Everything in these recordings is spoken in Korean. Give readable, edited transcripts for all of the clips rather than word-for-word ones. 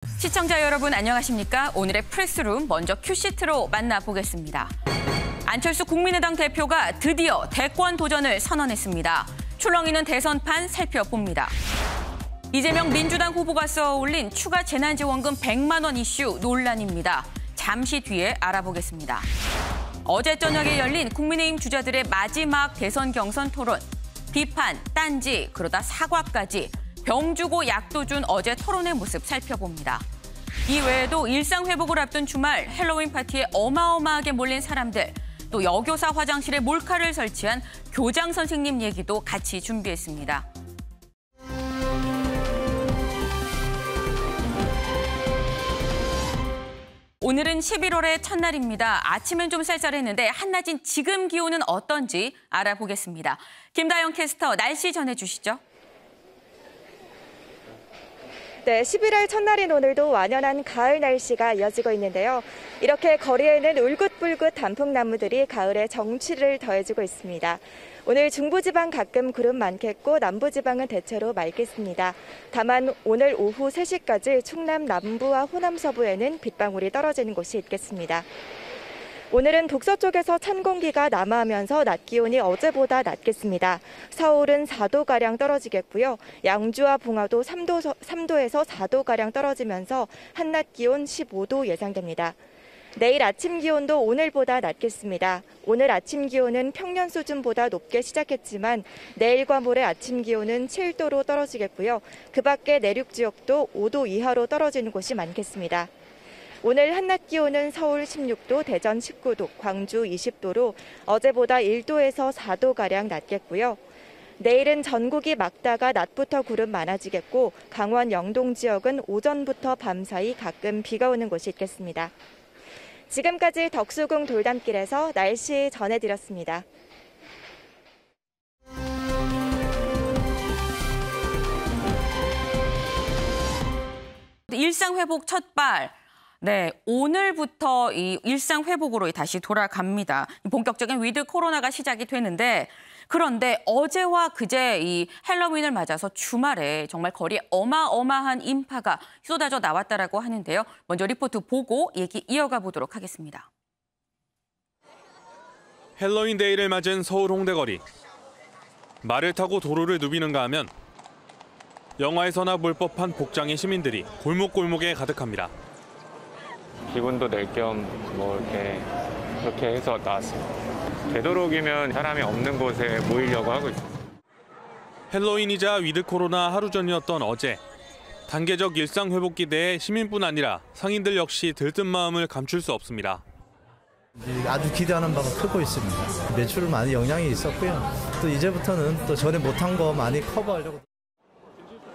시청자 여러분 안녕하십니까? 오늘의 프레스룸 먼저 큐시트로 만나보겠습니다. 안철수 국민의당 대표가 드디어 대권 도전을 선언했습니다. 출렁이는 대선판 살펴봅니다. 이재명 민주당 후보가 써올린 추가 재난지원금 100만 원 이슈 논란입니다. 잠시 뒤에 알아보겠습니다. 어제 저녁에 열린 국민의힘 주자들의 마지막 대선 경선 토론. 비판, 딴지, 그러다 사과까지 병 주고 약도 준 어제 토론의 모습 살펴봅니다. 이 외에도 일상 회복을 앞둔 주말 헬로윈 파티에 어마어마하게 몰린 사람들, 또 여교사 화장실에 몰카를 설치한 교장 선생님 얘기도 같이 준비했습니다. 오늘은 11월의 첫날입니다. 아침은 좀 쌀쌀했는데 한낮인 지금 기온은 어떤지 알아보겠습니다. 김다영 캐스터 날씨 전해주시죠. 네, 11월 첫날인 오늘도 완연한 가을 날씨가 이어지고 있는데요. 이렇게 거리에는 울긋불긋 단풍나무들이 가을의 정취를 더해주고 있습니다. 오늘 중부지방 가끔 구름 많겠고 남부지방은 대체로 맑겠습니다. 다만 오늘 오후 3시까지 충남 남부와 호남 서부에는 빗방울이 떨어지는 곳이 있겠습니다. 오늘은 북서쪽에서 찬 공기가 남하하면서 낮 기온이 어제보다 낮겠습니다. 서울은 4도가량 떨어지겠고요. 양주와 봉화도 3도에서 4도가량 떨어지면서 한낮 기온 15도 예상됩니다. 내일 아침 기온도 오늘보다 낮겠습니다. 오늘 아침 기온은 평년 수준보다 높게 시작했지만 내일과 모레 아침 기온은 7도로 떨어지겠고요. 그 밖에 내륙 지역도 5도 이하로 떨어지는 곳이 많겠습니다. 오늘 한낮 기온은 서울 16도, 대전 19도, 광주 20도로 어제보다 1도에서 4도가량 낮겠고요. 내일은 전국이 맑다가 낮부터 구름 많아지겠고 강원 영동 지역은 오전부터 밤사이 가끔 비가 오는 곳이 있겠습니다. 지금까지 덕수궁 돌담길에서 날씨 전해드렸습니다. 일상 회복 첫발. 네, 오늘부터 이 일상 회복으로 다시 돌아갑니다. 본격적인 위드 코로나가 시작이 되는데 그런데 어제와 그제 이 헬로윈을 맞아서 주말에 정말 거리에 어마어마한 인파가 쏟아져 나왔다라고 하는데요. 먼저 리포트 보고 얘기 이어가 보도록 하겠습니다. 헬로윈 데이를 맞은 서울 홍대거리. 말을 타고 도로를 누비는가 하면 영화에서나 볼 법한 복장의 시민들이 골목골목에 가득합니다. 기분도 낼 겸 그렇게 해서 나왔습니다. 되도록이면 사람이 없는 곳에 모이려고 하고 있습니다. 헬로윈이자 위드 코로나 하루 전이었던 어제. 단계적 일상 회복 기대에 시민뿐 아니라 상인들 역시 들뜬 마음을 감출 수 없습니다. 아주 기대하는 바가 크고 있습니다. 매출 많이 영향이 있었고요. 또 이제부터는 또 전에 못한 거 많이 커버하려고.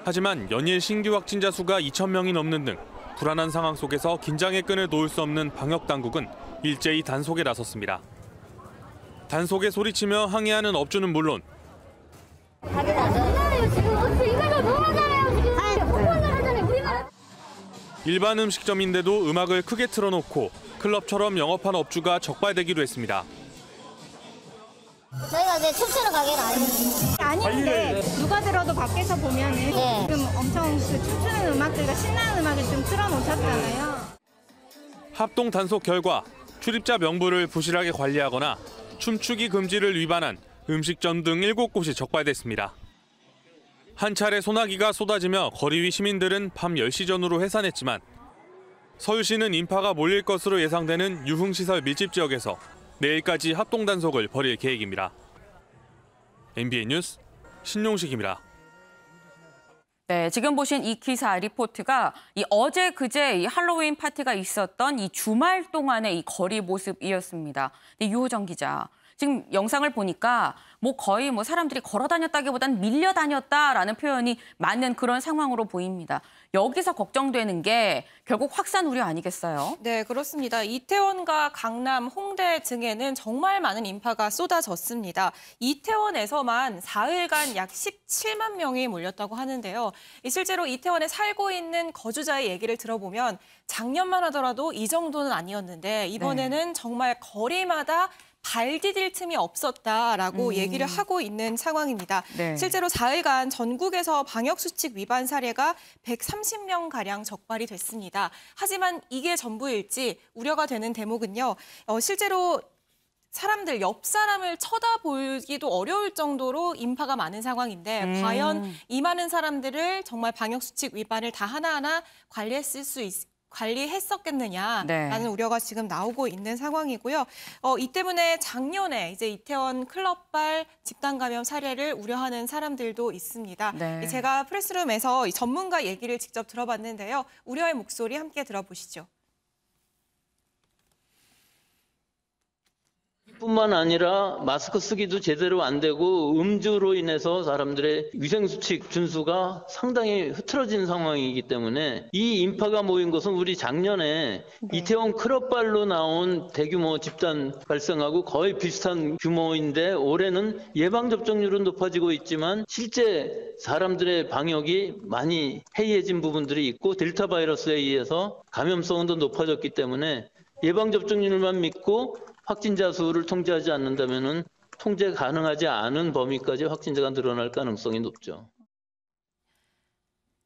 하지만 연일 신규 확진자 수가 2,000명이 넘는 등 불안한 상황 속에서 긴장의 끈을 놓을 수 없는 방역 당국은 일제히 단속에 나섰습니다. 단속에 소리치며 항의하는 업주는 물론 일반 음식점인데도 음악을 크게 틀어놓고 클럽처럼 영업한 업주가 적발되기도 했습니다. 저희가 이제 춤추는 가게는 아니에요. 아닌데 누가 들어도 밖에서 보면은 지금 엄청 그 춤추는 음악들과 신나는 음악을 좀 틀어놓으셨잖아요. 합동 단속 결과 출입자 명부를 부실하게 관리하거나 춤추기 금지를 위반한 음식점 등 7곳이 적발됐습니다. 한 차례 소나기가 쏟아지며 거리 위 시민들은 밤 10시 전후로 해산했지만 서울시는 인파가 몰릴 것으로 예상되는 유흥시설 밀집 지역에서 내일까지 합동 단속을 벌일 계획입니다. MBN 뉴스 신용식입니다. 네, 지금 보신 이 기사 리포트가 이 어제 그제 이 할로윈 파티가 있었던 이 주말 동안의 이 거리 모습이었습니다. 네, 유호정 기자. 지금 영상을 보니까 거의 사람들이 걸어 다녔다기보단 밀려 다녔다라는 표현이 맞는 그런 상황으로 보입니다. 여기서 걱정되는 게 결국 확산 우려 아니겠어요? 네, 그렇습니다. 이태원과 강남, 홍대 등에는 정말 많은 인파가 쏟아졌습니다. 이태원에서만 사흘간 약 17만 명이 몰렸다고 하는데요. 실제로 이태원에 살고 있는 거주자의 얘기를 들어보면 작년만 하더라도 이 정도는 아니었는데 이번에는 정말 거리마다 발 디딜 틈이 없었다라고 얘기를 하고 있는 상황입니다. 네. 실제로 4일간 전국에서 방역수칙 위반 사례가 130명가량 적발이 됐습니다. 하지만 이게 전부일지 우려가 되는 대목은요. 실제로 사람들, 옆 사람을 쳐다보기도 어려울 정도로 인파가 많은 상황인데 과연 이 많은 사람들을 정말 방역수칙 위반을 다 하나하나 관리했었겠느냐라는 네. 우려가 지금 나오고 있는 상황이고요. 이 때문에 작년에 이제 이태원 클럽발 집단 감염 사례를 우려하는 사람들도 있습니다. 네. 제가 프레스룸에서 이 전문가 얘기를 직접 들어봤는데요. 우려의 목소리 함께 들어보시죠. 뿐만 아니라 마스크 쓰기도 제대로 안 되고 음주로 인해서 사람들의 위생수칙 준수가 상당히 흐트러진 상황이기 때문에 이 인파가 모인 것은 우리 작년에 이태원 클럽발로 나온 대규모 집단 발생하고 거의 비슷한 규모인데 올해는 예방접종률은 높아지고 있지만 실제 사람들의 방역이 많이 해이해진 부분들이 있고 델타 바이러스에 의해서 감염성은 더 높아졌기 때문에 예방접종률만 믿고 확진자 수를 통제하지 않는다면 통제 가능하지 않은 범위까지 확진자가 늘어날 가능성이 높죠.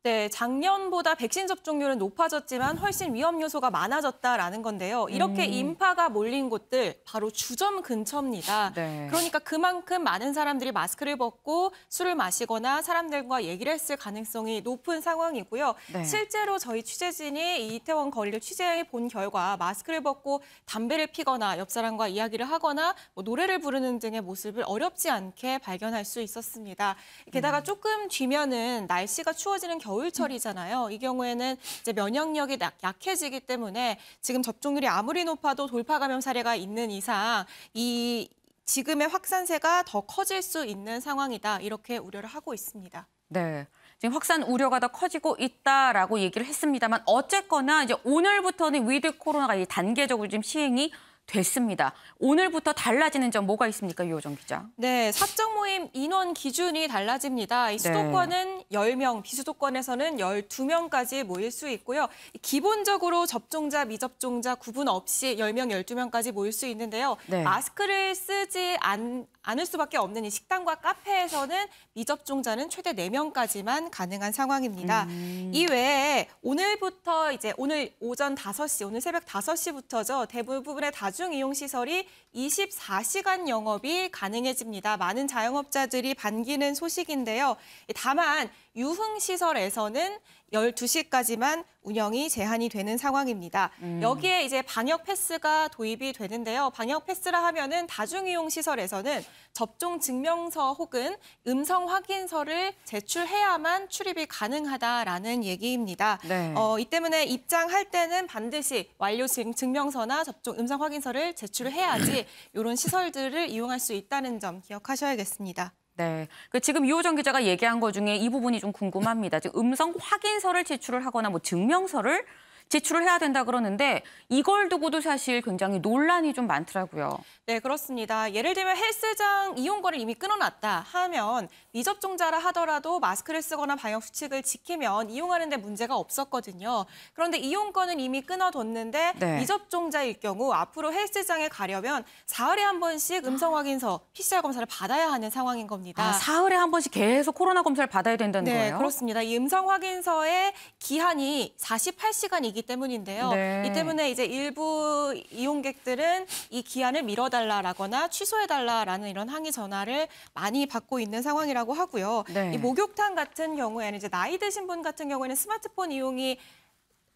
네, 작년보다 백신 접종률은 높아졌지만 훨씬 위험 요소가 많아졌다라는 건데요. 이렇게 인파가 몰린 곳들 바로 주점 근처입니다. 네. 그러니까 그만큼 많은 사람들이 마스크를 벗고 술을 마시거나 사람들과 얘기를 했을 가능성이 높은 상황이고요. 네. 실제로 저희 취재진이 이 이태원 거리를 취재해 본 결과 마스크를 벗고 담배를 피거나 옆 사람과 이야기를 하거나 노래를 부르는 등의 모습을 어렵지 않게 발견할 수 있었습니다. 게다가 조금 뒤면은 날씨가 추워지는 겨울철이잖아요. 이 경우에는 이제 면역력이 약해지기 때문에 지금 접종률이 아무리 높아도 돌파 감염 사례가 있는 이상 이 지금의 확산세가 더 커질 수 있는 상황이다. 이렇게 우려를 하고 있습니다. 네. 지금 확산 우려가 더 커지고 있다라고 얘기를 했습니다만 어쨌거나 이제 오늘부터는 위드 코로나가 단계적으로 지금 시행이 됐습니다. 오늘부터 달라지는 점 뭐가 있습니까, 유호정 기자? 네, 사적 모임 인원 기준이 달라집니다. 이 수도권은 10명, 비수도권에서는 12명까지 모일 수 있고요. 기본적으로 접종자, 미접종자 구분 없이 10명, 12명까지 모일 수 있는데요. 네. 마스크를 쓰지 않을 수밖에 없는 이 식당과 카페에서는 미접종자는 최대 4명까지만 가능한 상황입니다. 이 외에 오늘부터 이제 오늘 오전 5시, 오늘 새벽 5시부터죠. 대부분의 다중이용시설이 24시간 영업이 가능해집니다. 많은 자영업자들이 반기는 소식인데요. 다만 유흥시설에서는 12시까지만 운영이 제한이 되는 상황입니다. 여기에 이제 방역 패스가 도입이 되는데요. 방역 패스라 하면은 다중이용시설에서는 접종 증명서 혹은 음성 확인서를 제출해야만 출입이 가능하다라는 얘기입니다. 네. 이 때문에 입장할 때는 반드시 완료 증명서나 접종 음성 확인서를 제출을 해야지 이런 시설들을 이용할 수 있다는 점 기억하셔야겠습니다. 네, 지금 유호정 기자가 얘기한 것 중에 이 부분이 좀 궁금합니다. 지금 음성 확인서를 제출을 하거나 뭐 증명서를 제출을 해야 된다 그러는데 이걸 두고도 사실 굉장히 논란이 좀 많더라고요. 네, 그렇습니다. 예를 들면 헬스장 이용권을 이미 끊어놨다 하면 미접종자라 하더라도 마스크를 쓰거나 방역 수칙을 지키면 이용하는 데 문제가 없었거든요. 그런데 이용권은 이미 끊어뒀는데 네. 미접종자일 경우 앞으로 헬스장에 가려면 사흘에 한 번씩 음성 확인서, PCR 검사를 받아야 하는 상황인 겁니다. 아, 사흘에 한 번씩 계속 코로나 검사를 받아야 된다는 네, 거예요? 그렇습니다. 이 음성 확인서의 기한이 48시간이기 때문인데요. 네. 이 때문에 이제 일부 이용객들은 이 기한을 미뤄달라거나 취소해달라라는 이런 항의 전화를 많이 받고 있는 상황이라고 하고요. 네. 이 목욕탕 같은 경우에는 이제 나이 드신 분 같은 경우에는 스마트폰 이용이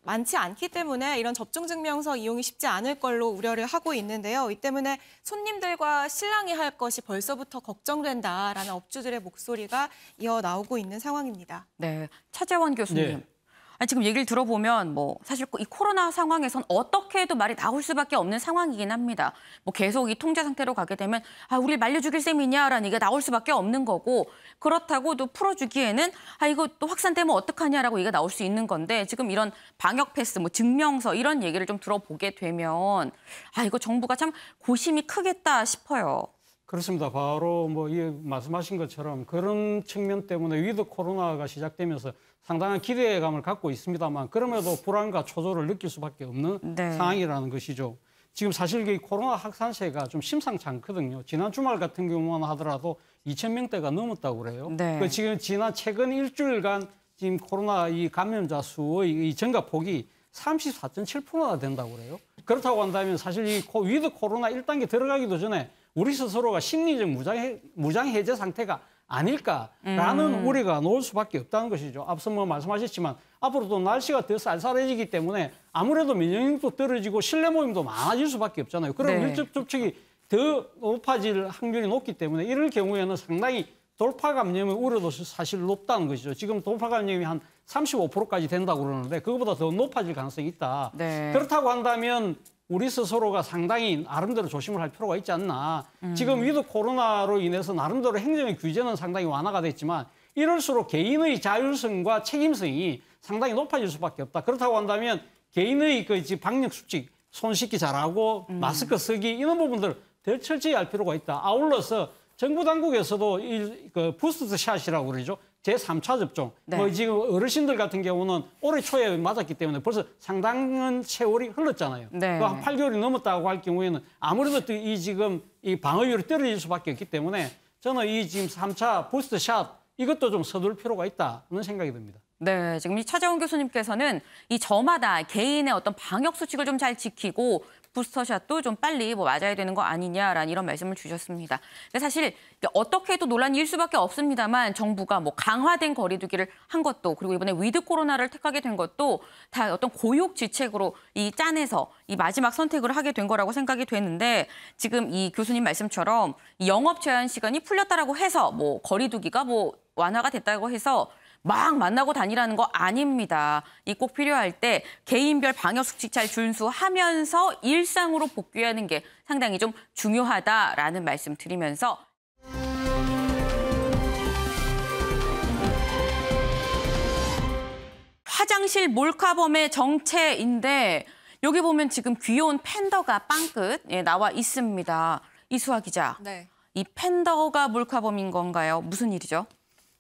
많지 않기 때문에 이런 접종증명서 이용이 쉽지 않을 걸로 우려를 하고 있는데요. 이 때문에 손님들과 실랑이 할 것이 벌써부터 걱정된다라는 업주들의 목소리가 이어 나오고 있는 상황입니다. 네, 차재원 교수님. 네. 아니, 지금 얘기를 들어보면 뭐 사실 이 코로나 상황에선 어떻게 해도 말이 나올 수밖에 없는 상황이긴 합니다. 뭐 계속 이 통제 상태로 가게 되면 우리 말려 죽일 셈이냐라는 얘기가 나올 수밖에 없는 거고 그렇다고 또 풀어주기에는 이거 또 확산되면 어떡하냐라고 얘기가 나올 수 있는 건데 지금 이런 방역 패스, 뭐 증명서 이런 얘기를 좀 들어보게 되면 이거 정부가 참 고심이 크겠다 싶어요. 그렇습니다. 바로 말씀하신 것처럼 그런 측면 때문에 위드 코로나가 시작되면서 상당한 기대감을 갖고 있습니다만 그럼에도 불안과 초조를 느낄 수밖에 없는 네. 상황이라는 것이죠. 지금 사실 이 코로나 확산세가 좀 심상치 않거든요. 지난 주말 같은 경우만 하더라도 2,000명대가 넘었다고 그래요. 네. 그 지금 최근 일주일간 지금 코로나 이 감염자 수의 이 증가 폭이 34.7%나 된다고 그래요. 그렇다고 한다면 사실 이 위드 코로나 1단계 들어가기도 전에 우리 스스로가 심리적 무장 해제 상태가 아닐까라는 우려가 나올 수밖에 없다는 것이죠. 앞서 뭐 말씀하셨지만 앞으로도 날씨가 더 쌀쌀해지기 때문에 아무래도 면역력도 떨어지고 실내 모임도 많아질 수밖에 없잖아요. 그럼 네. 밀접 접촉이 더 높아질 확률이 높기 때문에 이럴 경우에는 상당히 돌파 감염의 우려도 사실 높다는 것이죠. 지금 돌파 감염이 한 35%까지 된다고 그러는데 그거보다 더 높아질 가능성이 있다. 네. 그렇다고 한다면 우리 스스로가 상당히 나름대로 조심을 할 필요가 있지 않나. 지금 위드 코로나로 인해서 나름대로 행정의 규제는 상당히 완화가 됐지만 이럴수록 개인의 자율성과 책임성이 상당히 높아질 수밖에 없다. 그렇다고 한다면 개인의 그 방역 수칙, 손 씻기 잘하고 마스크 쓰기 이런 부분들 더 철저히 할 필요가 있다. 아울러서 정부 당국에서도 그 부스트 샷이라고 그러죠. 제3차 접종. 네. 뭐 지금 어르신들 같은 경우는 올해 초에 맞았기 때문에 벌써 상당한 세월이 흘렀잖아요. 네. 한 8개월이 넘었다고 할 경우에는 아무래도 또 지금 이 방어율이 떨어질 수밖에 없기 때문에 저는 이 지금 3차 부스트 샷 이것도 좀 서둘 필요가 있다는 생각이 듭니다. 네, 지금 이 차재원 교수님께서는 이 저마다 개인의 어떤 방역 수칙을 좀 잘 지키고 부스터샷도 좀 빨리 맞아야 되는 거 아니냐라는 이런 말씀을 주셨습니다. 근데 사실 어떻게 해도 논란이 일 수밖에 없습니다만 정부가 뭐 강화된 거리두기를 한 것도 그리고 이번에 위드 코로나를 택하게 된 것도 다 어떤 고육지책으로 이 짠해서 이 마지막 선택을 하게 된 거라고 생각이 되는데 지금 이 교수님 말씀처럼 이 영업 제한 시간이 풀렸다라고 해서 뭐 거리두기가 뭐 완화가 됐다고 해서 막 만나고 다니라는 거 아닙니다. 이 꼭 필요할 때 개인별 방역 수칙 잘 준수하면서 일상으로 복귀하는 게 상당히 좀 중요하다라는 말씀 드리면서 화장실 몰카범의 정체인데 여기 보면 지금 귀여운 팬더가 빵끝 나와 있습니다. 이수아 기자, 네. 이 팬더가 몰카범인 건가요? 무슨 일이죠?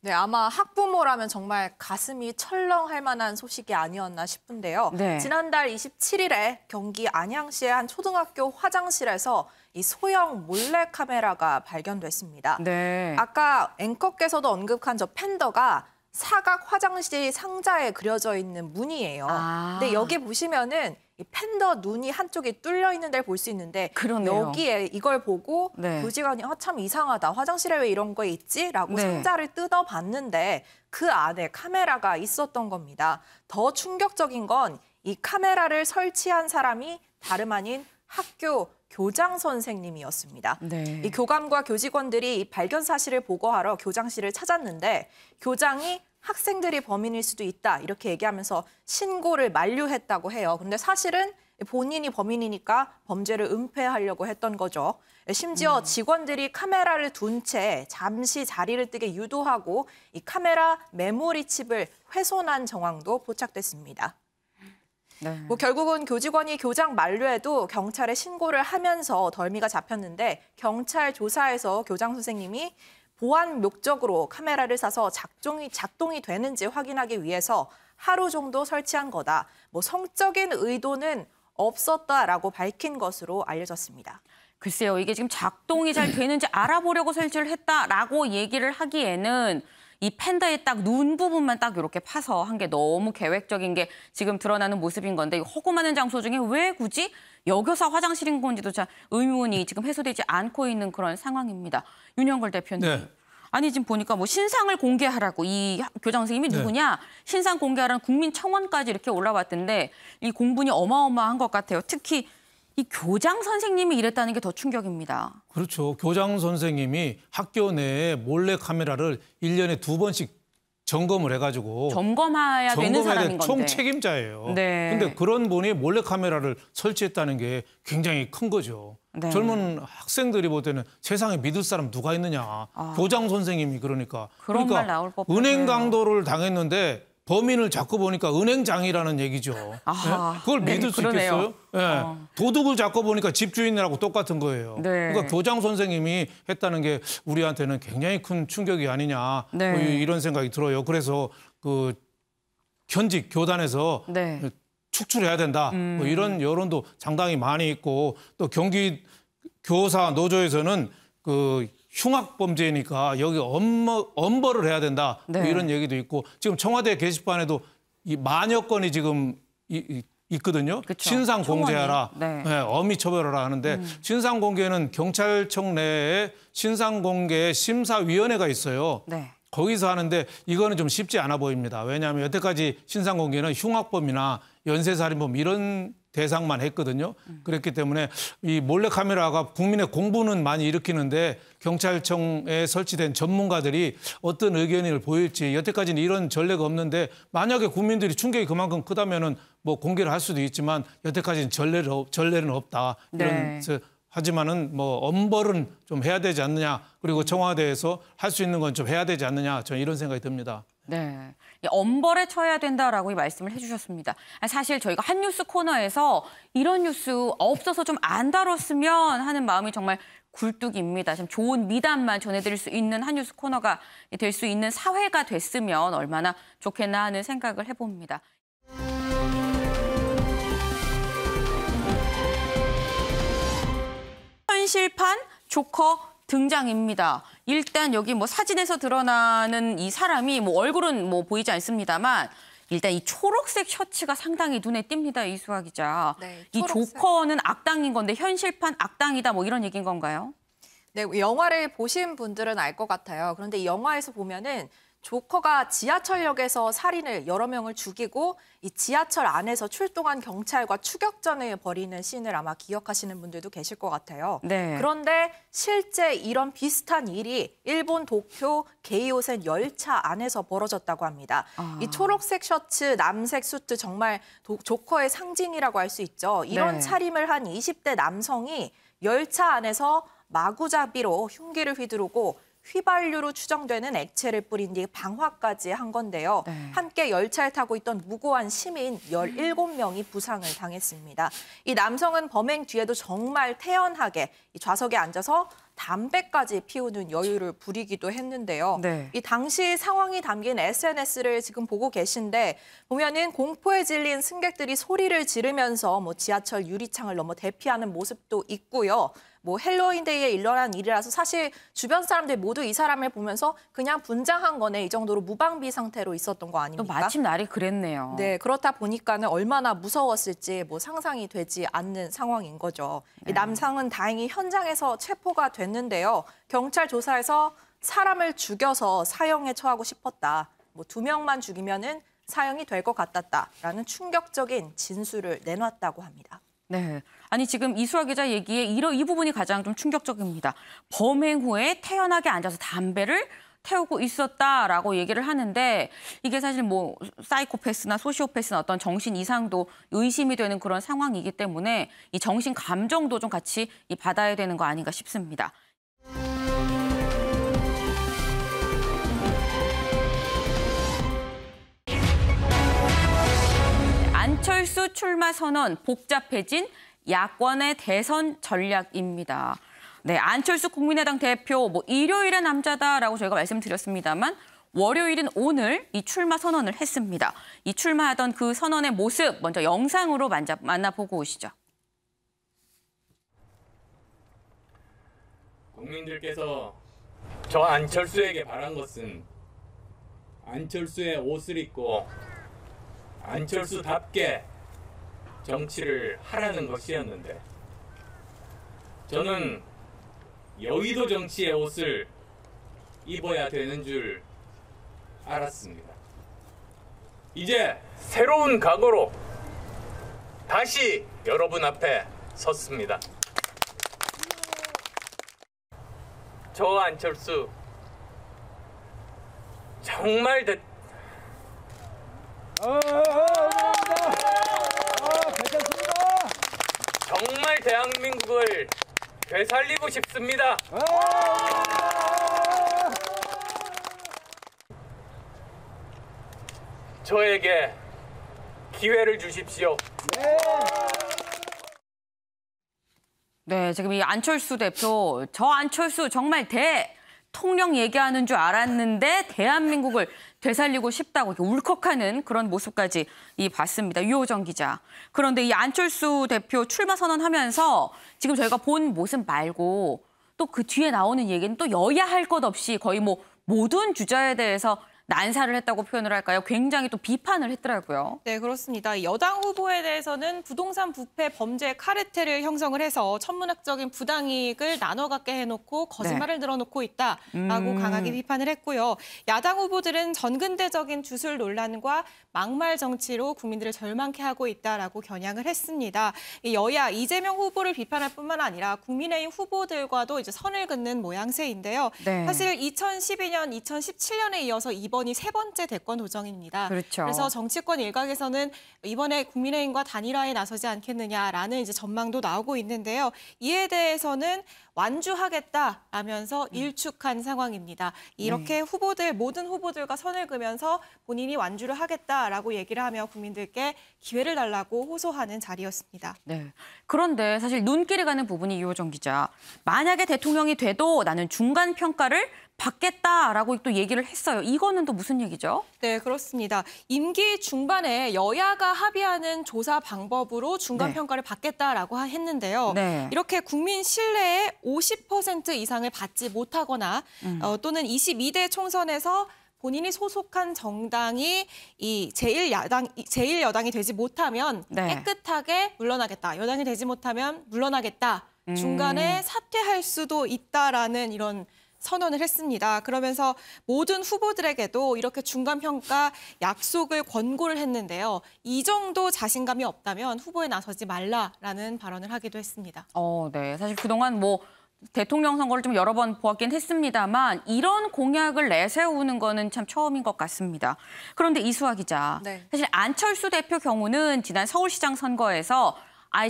네, 아마 학부모라면 정말 가슴이 철렁할 만한 소식이 아니었나 싶은데요. 네. 지난달 27일에 경기 안양시의 한 초등학교 화장실에서 이 소형 몰래카메라가 발견됐습니다. 네. 아까 앵커께서도 언급한 저 팬더가 사각 화장실 상자에 그려져 있는 무늬예요. 근데 여기 보시면은 이 팬더 눈이 한쪽이 뚫려 있는 데를 볼 수 있는데 그러네요. 여기에 이걸 보고 네. 교직원이 참 이상하다. 화장실에 왜 이런 거 있지? 라고 네. 상자를 뜯어봤는데 그 안에 카메라가 있었던 겁니다. 더 충격적인 건 이 카메라를 설치한 사람이 다름 아닌 학교 교장 선생님이었습니다. 네. 이 교감과 교직원들이 이 발견 사실을 보고하러 교장실을 찾았는데 교장이 학생들이 범인일 수도 있다 이렇게 얘기하면서 신고를 만류했다고 해요. 근데 사실은 본인이 범인이니까 범죄를 은폐하려고 했던 거죠. 심지어 직원들이 카메라를 둔 채 잠시 자리를 뜨게 유도하고 이 카메라 메모리 칩을 훼손한 정황도 포착됐습니다. 네. 뭐 결국은 교직원이 교장 만류에도 경찰에 신고를 하면서 덜미가 잡혔는데 경찰 조사에서 교장 선생님이 보안 목적으로 카메라를 사서 작동이 되는지 확인하기 위해서 하루 정도 설치한 거다. 뭐 성적인 의도는 없었다라고 밝힌 것으로 알려졌습니다. 글쎄요, 이게 지금 작동이 잘 되는지 알아보려고 설치를 했다라고 얘기를 하기에는 이 팬더의 딱 눈 부분만 딱 이렇게 파서 한 게 너무 계획적인 게 지금 드러나는 모습인 건데 허구 많은 장소 중에 왜 굳이 여교사 화장실인 건지도 잘 의문이 지금 해소되지 않고 있는 그런 상황입니다. 윤영걸 대표님. 네. 아니 지금 보니까 뭐 신상을 공개하라고 이 교장 선생님이 누구냐 신상 공개하라는 국민청원까지 이렇게 올라왔던데 이 공분이 어마어마한 것 같아요. 특히 이 교장 선생님이 이랬다는 게 더 충격입니다. 그렇죠. 교장 선생님이 학교 내에 몰래 카메라를 1년에 2번씩 점검을 해가지고 점검해야 되는 사람인 건데. 총 책임자예요. 네. 근데 그런 분이 몰래 카메라를 설치했다는 게 굉장히 큰 거죠. 네. 젊은 학생들이 볼 때는 세상에 믿을 사람 누가 있느냐. 교장 선생님이 그러니까. 그런 말 나올 법해요. 은행 강도를 당했는데 범인을 잡고 보니까 은행장이라는 얘기죠. 아하, 네? 그걸 네, 믿을 수 그러네요. 있겠어요? 네. 도둑을 잡고 보니까 집주인이라고 똑같은 거예요. 네. 그러니까 교장 선생님이 했다는 게 우리한테는 굉장히 큰 충격이 아니냐 네. 뭐 이런 생각이 들어요. 그래서 그 현직 교단에서 네. 축출해야 된다. 뭐 이런 여론도 상당히 많이 있고 또 경기 교사 노조에서는 그 흉악 범죄니까 여기 엄벌을 해야 된다. 네. 뭐 이런 얘기도 있고 지금 청와대 게시판에도 이 만여 건이 지금 있거든요. 그쵸. 신상 공개하라, 네. 네, 엄히 처벌하라 하는데 신상 공개는 경찰청 내에 신상 공개 심사위원회가 있어요. 네. 거기서 하는데 이거는 좀 쉽지 않아 보입니다. 왜냐하면 여태까지 신상 공개는 흉악범이나 연쇄살인범 이런 대상만 했거든요. 그렇기 때문에 이 몰래카메라가 국민의 공분은 많이 일으키는데 경찰청에 설치된 전문가들이 어떤 의견을 보일지 여태까지는 이런 전례가 없는데 만약에 국민들이 충격이 그만큼 크다면은 뭐 공개를 할 수도 있지만 여태까지는 전례는 없다. 이런 네. 하지만은 뭐 엄벌은 좀 해야 되지 않느냐. 그리고 청와대에서 할 수 있는 건 좀 해야 되지 않느냐. 저는 이런 생각이 듭니다. 네, 엄벌에 처해야 된다라고 이 말씀을 해주셨습니다. 사실 저희가 한뉴스 코너에서 이런 뉴스 없어서 좀 안 다뤘으면 하는 마음이 정말 굴뚝입니다. 좀 좋은 미담만 전해드릴 수 있는 한뉴스 코너가 될 수 있는 사회가 됐으면 얼마나 좋겠나 하는 생각을 해봅니다. 현실판 조커 등장입니다. 일단 여기 뭐 사진에서 드러나는 이 사람이 뭐 얼굴은 뭐 보이지 않습니다만 일단 이 초록색 셔츠가 상당히 눈에 띕니다. 이수아 기자. 네, 이 조커는 악당인 건데 현실판 악당이다 뭐 이런 얘기인 건가요? 네, 영화를 보신 분들은 알 것 같아요. 그런데 이 영화에서 보면은 조커가 지하철역에서 살인을 여러 명을 죽이고 이 지하철 안에서 출동한 경찰과 추격전을 벌이는 씬을 아마 기억하시는 분들도 계실 것 같아요. 네. 그런데 실제 이런 비슷한 일이 일본 도쿄 게이오센 열차 안에서 벌어졌다고 합니다. 이 초록색 셔츠, 남색 수트 정말 조커의 상징이라고 할 수 있죠. 이런 네. 차림을 한 20대 남성이 열차 안에서 마구잡이로 흉기를 휘두르고 휘발유로 추정되는 액체를 뿌린 뒤 방화까지 한 건데요. 네. 함께 열차를 타고 있던 무고한 시민 17명이 부상을 당했습니다. 이 남성은 범행 뒤에도 정말 태연하게 이 좌석에 앉아서 담배까지 피우는 여유를 부리기도 했는데요. 네. 이 당시 상황이 담긴 SNS를 지금 보고 계신데 보면은 공포에 질린 승객들이 소리를 지르면서 뭐 지하철 유리창을 넘어 대피하는 모습도 있고요. 뭐 헬로윈데이에 일어난 일이라서 사실 주변 사람들 모두 이 사람을 보면서 그냥 분장한 거네 이 정도로 무방비 상태로 있었던 거 아닙니까? 또 마침 날이 그랬네요. 네, 그렇다 보니까는 얼마나 무서웠을지 뭐 상상이 되지 않는 상황인 거죠. 네. 이 남성은 다행히 현장에서 체포가 됐는데요. 경찰 조사에서 사람을 죽여서 사형에 처하고 싶었다. 뭐 2명만 죽이면은 사형이 될 것 같았다라는 충격적인 진술을 내놨다고 합니다. 네, 아니 지금 이수아 기자 얘기에 이 부분이 가장 좀 충격적입니다. 범행 후에 태연하게 앉아서 담배를 태우고 있었다라고 얘기를 하는데 이게 사실 뭐 사이코패스나 소시오패스나 어떤 정신 이상도 의심이 되는 그런 상황이기 때문에 이 정신 감정도 좀 같이 받아야 되는 거 아닌가 싶습니다. 안철수 출마 선언 복잡해진 야권의 대선 전략입니다. 네, 안철수 국민의당 대표 뭐 일요일의 남자다라고 저희가 말씀드렸습니다만 월요일인 오늘 이 출마 선언을 했습니다. 이 출마하던 그 선언의 모습 먼저 영상으로 만나보고 오시죠. 국민들께서 저 안철수에게 바란 것은 안철수의 옷을 입고 안철수답게 정치를 하라는 것이었는데 저는 여의도 정치의 옷을 입어야 되는 줄 알았습니다. 이제 새로운 각오로 다시 여러분 앞에 섰습니다. 저 안철수 정말 정말 대한민국을 되살리고 싶습니다. 저에게 기회를 주십시오. 네, 지금 이 안철수 대표, 저 안철수 정말 통령 얘기하는 줄 알았는데 대한민국을 되살리고 싶다고 이렇게 울컥하는 그런 모습까지 봤습니다. 유호정 기자. 그런데 이 안철수 대표 출마 선언하면서 지금 저희가 본 모습 말고 또 그 뒤에 나오는 얘기는 또 여야 할 것 없이 거의 뭐 모든 주자에 대해서 난사를 했다고 표현을 할까요? 굉장히 또 비판을 했더라고요. 네, 그렇습니다. 여당 후보에 대해서는 부동산 부패 범죄 카르텔을 형성을 해서 천문학적인 부당이익을 나눠 갖게 해놓고 거짓말을 늘어놓고 있다라고 강하게 비판을 했고요. 야당 후보들은 전근대적인 주술 논란과 막말 정치로 국민들을 절망케 하고 있다라고 겨냥을 했습니다. 여야 이재명 후보를 비판할 뿐만 아니라 국민의힘 후보들과도 이제 선을 긋는 모양새인데요. 네. 사실 2012년, 2017년에 이어서 이번이 세 번째 대권 도전입니다. 그렇죠. 그래서 정치권 일각에서는 이번에 국민의힘과 단일화에 나서지 않겠느냐라는 이제 전망도 나오고 있는데요. 이에 대해서는 완주하겠다라면서 일축한 상황입니다. 이렇게 후보들, 모든 후보들과 선을 그으면서 본인이 완주를 하겠다라고 얘기를 하며 국민들께 기회를 달라고 호소하는 자리였습니다. 네. 그런데 사실 눈길이 가는 부분이 유호정 기자. 만약에 대통령이 돼도 나는 중간 평가를 받겠다라고 또 얘기를 했어요. 이거는 또 무슨 얘기죠? 네, 그렇습니다. 임기 중반에 여야가 합의하는 조사 방법으로 중간 평가를 받겠다라고 했는데요. 네. 이렇게 국민 신뢰의 50% 이상을 받지 못하거나 또는 22대 총선에서 본인이 소속한 정당이 이 제1여당이 되지 못하면 깨끗하게 물러나겠다. 여당이 되지 못하면 물러나겠다. 중간에 사퇴할 수도 있다라는 이런 선언을 했습니다. 그러면서 모든 후보들에게도 이렇게 중간평가 약속을 권고를 했는데요. 이 정도 자신감이 없다면 후보에 나서지 말라라는 발언을 하기도 했습니다. 네. 사실 그동안 대통령 선거를 좀 여러 번 보았긴 했습니다만 이런 공약을 내세우는 거는 참 처음인 것 같습니다. 그런데 이수아 기자, 사실 안철수 대표 경우는 지난 서울시장 선거에서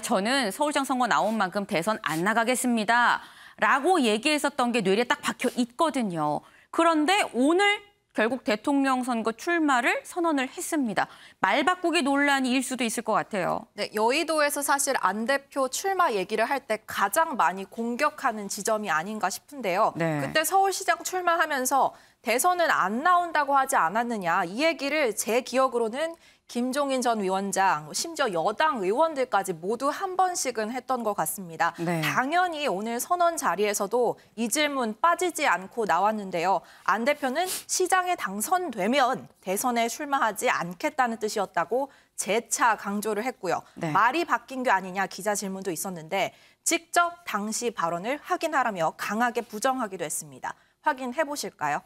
저는 서울시장 선거 나온 만큼 대선 안 나가겠습니다. 라고 얘기했었던 게 뇌리에 딱 박혀 있거든요. 그런데 오늘 결국 대통령 선거 출마를 선언을 했습니다. 말 바꾸기 논란이 일 수도 있을 것 같아요. 네, 여의도에서 사실 안 대표 출마 얘기를 할 때 가장 많이 공격하는 지점이 아닌가 싶은데요. 그때 서울시장 출마하면서 대선은 안 나온다고 하지 않았느냐. 이 얘기를 제 기억으로는 김종인 전 위원장, 심지어 여당 의원들까지 모두 한 번씩은 했던 것 같습니다. 당연히 오늘 선언 자리에서도 이 질문 빠지지 않고 나왔는데요. 안 대표는 시장에 당선되면 대선에 출마하지 않겠다는 뜻이었다고 재차 강조를 했고요. 말이 바뀐 게 아니냐 기자 질문도 있었는데 직접 당시 발언을 확인하라며 강하게 부정하기도 했습니다. 확인해 보실까요?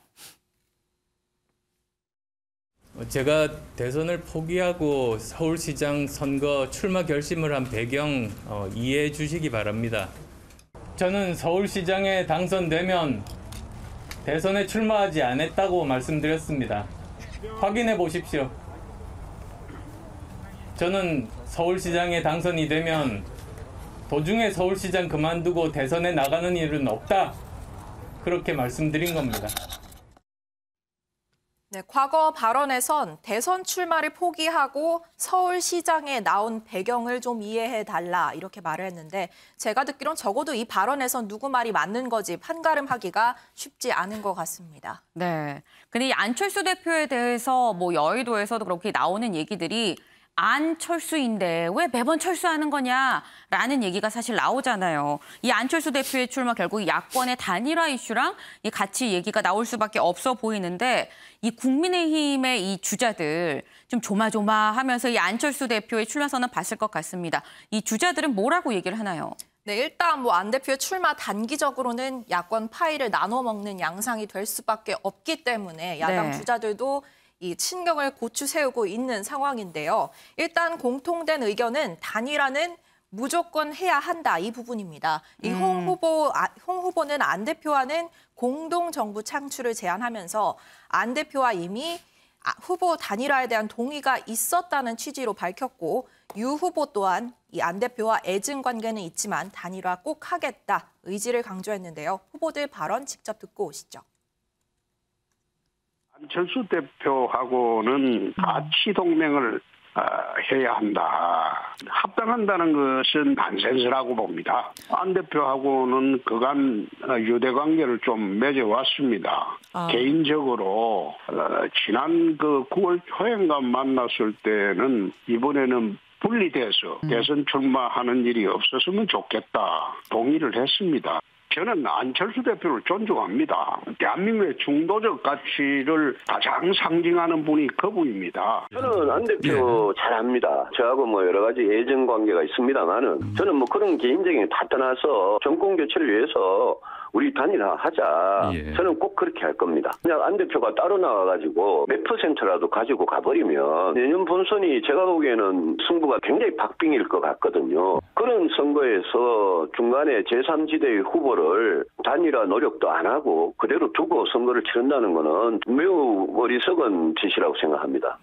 제가 대선을 포기하고 서울시장 선거 출마 결심을 한 배경 이해해 주시기 바랍니다. 저는 서울시장에 당선되면 대선에 출마하지 않았다고 말씀드렸습니다. 확인해 보십시오. 저는 서울시장에 당선이 되면 도중에 서울시장 그만두고 대선에 나가는 일은 없다. 그렇게 말씀드린 겁니다. 네, 과거 발언에선 대선 출마를 포기하고 서울시장에 나온 배경을 좀 이해해달라 이렇게 말을 했는데 제가 듣기론 적어도 이 발언에선 누구 말이 맞는 거지 판가름하기가 쉽지 않은 것 같습니다. 네, 근데 이 안철수 대표에 대해서 여의도에서도 그렇게 나오는 얘기들이 안철수인데 왜 매번 철수하는 거냐라는 얘기가 사실 나오잖아요. 이 안철수 대표의 출마 결국 야권의 단일화 이슈랑 같이 얘기가 나올 수밖에 없어 보이는데 이 국민의힘의 이 주자들 좀 조마조마하면서 이 안철수 대표의 출마 선언 봤을 것 같습니다. 이 주자들은 뭐라고 얘기를 하나요? 네, 일단 안 대표의 출마 단기적으로는 야권 파이를 나눠 먹는 양상이 될 수밖에 없기 때문에 야당 주자들도 이 친경을 고추 세우고 있는 상황인데요. 일단 공통된 의견은 단일화는 무조건 해야 한다 이 부분입니다. 이 홍 후보는 안 대표와는 공동 정부 창출을 제안하면서 안 대표와 이미 후보 단일화에 대한 동의가 있었다는 취지로 밝혔고 유 후보 또한 이 안 대표와 애증 관계는 있지만 단일화 꼭 하겠다 의지를 강조했는데요. 후보들 발언 직접 듣고 오시죠. 안철수 대표하고는 가치 동맹을 해야 한다. 합당 주장한다는 것은 난센스라고 봅니다. 안 대표하고는 그간 유대관계를 좀 맺어왔습니다. 개인적으로 지난 9월 초인가 만났을 때는 이번에는 분리돼서 대선 출마하는 일이 없었으면 좋겠다 동의를 했습니다. 저는 안철수 대표를 존중합니다. 대한민국의 중도적 가치를 가장 상징하는 분이 그분입니다. 저는 안 대표 잘합니다. 저하고 뭐 여러 가지 애정 관계가 있습니다만은 저는 뭐 그런 개인적인 다 떠나서 정권 교체를 위해서 우리 단일화하자. 저는 꼭 그렇게 할 겁니다. 그냥 안 대표가 따로 나와가지고 몇 %라도 가지고 가버리면 내년 본선이 제가 보기에는 승부가 굉장히 박빙일 것 같거든요. 그런 선거에서 중간에 제3지대의 후보를 단일화 노력도 안 하고 그대로 두고 선거를 치른다는 거는 매우 어리석은 짓이라고 생각합니다.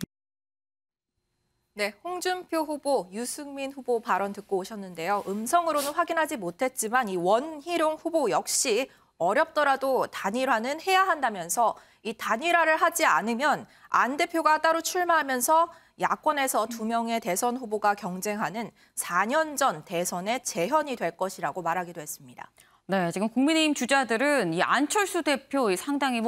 네, 홍준표 후보, 유승민 후보 발언 듣고 오셨는데요. 음성으로는 확인하지 못했지만 이 원희룡 후보 역시 어렵더라도 단일화는 해야 한다면서 이 단일화를 하지 않으면 안 대표가 따로 출마하면서 야권에서 2명의 대선 후보가 경쟁하는 4년 전 대선의 재현이 될 것이라고 말하기도 했습니다. 네, 지금 국민의힘 주자들은 이 안철수 대표 상당히